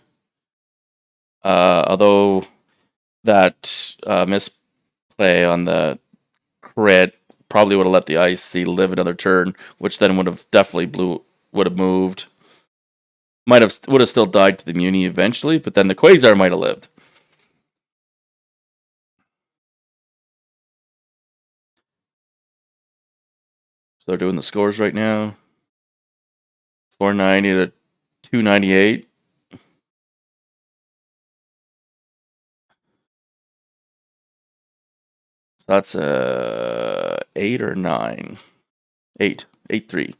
Although that misplay on the crit probably would have let the Icy live another turn, which then would have definitely would have moved. Would have still died to the Muni eventually, but then the Quasar might have lived. So they're doing the scores right now. 490 to 298. So that's 8 or 9. 8. 8-3.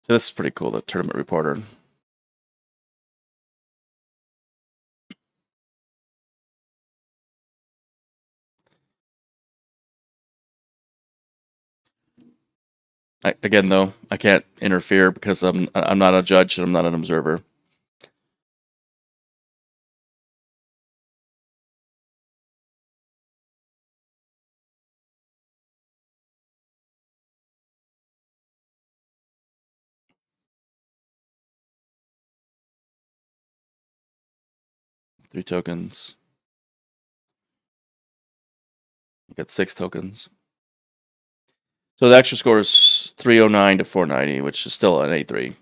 So this is pretty cool, the tournament reporter. Again, though, I can't interfere because I'm not a judge and I'm not an observer. Three tokens. You got 6 tokens. So the extra score is 309 to 490, which is still an A3.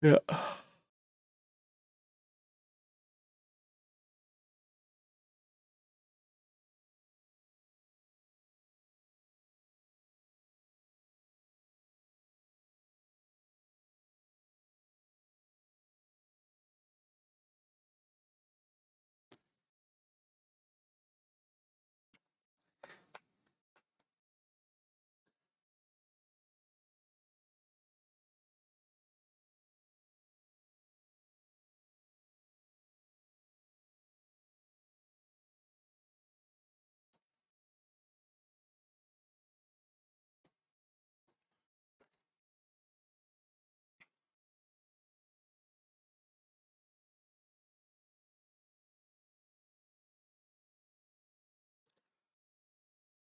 Yeah.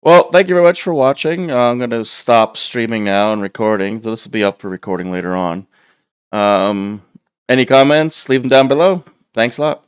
Well, thank you very much for watching. I'm going to stop streaming now and recording. This will be up for recording later on. Any comments? Leave them down below. Thanks a lot.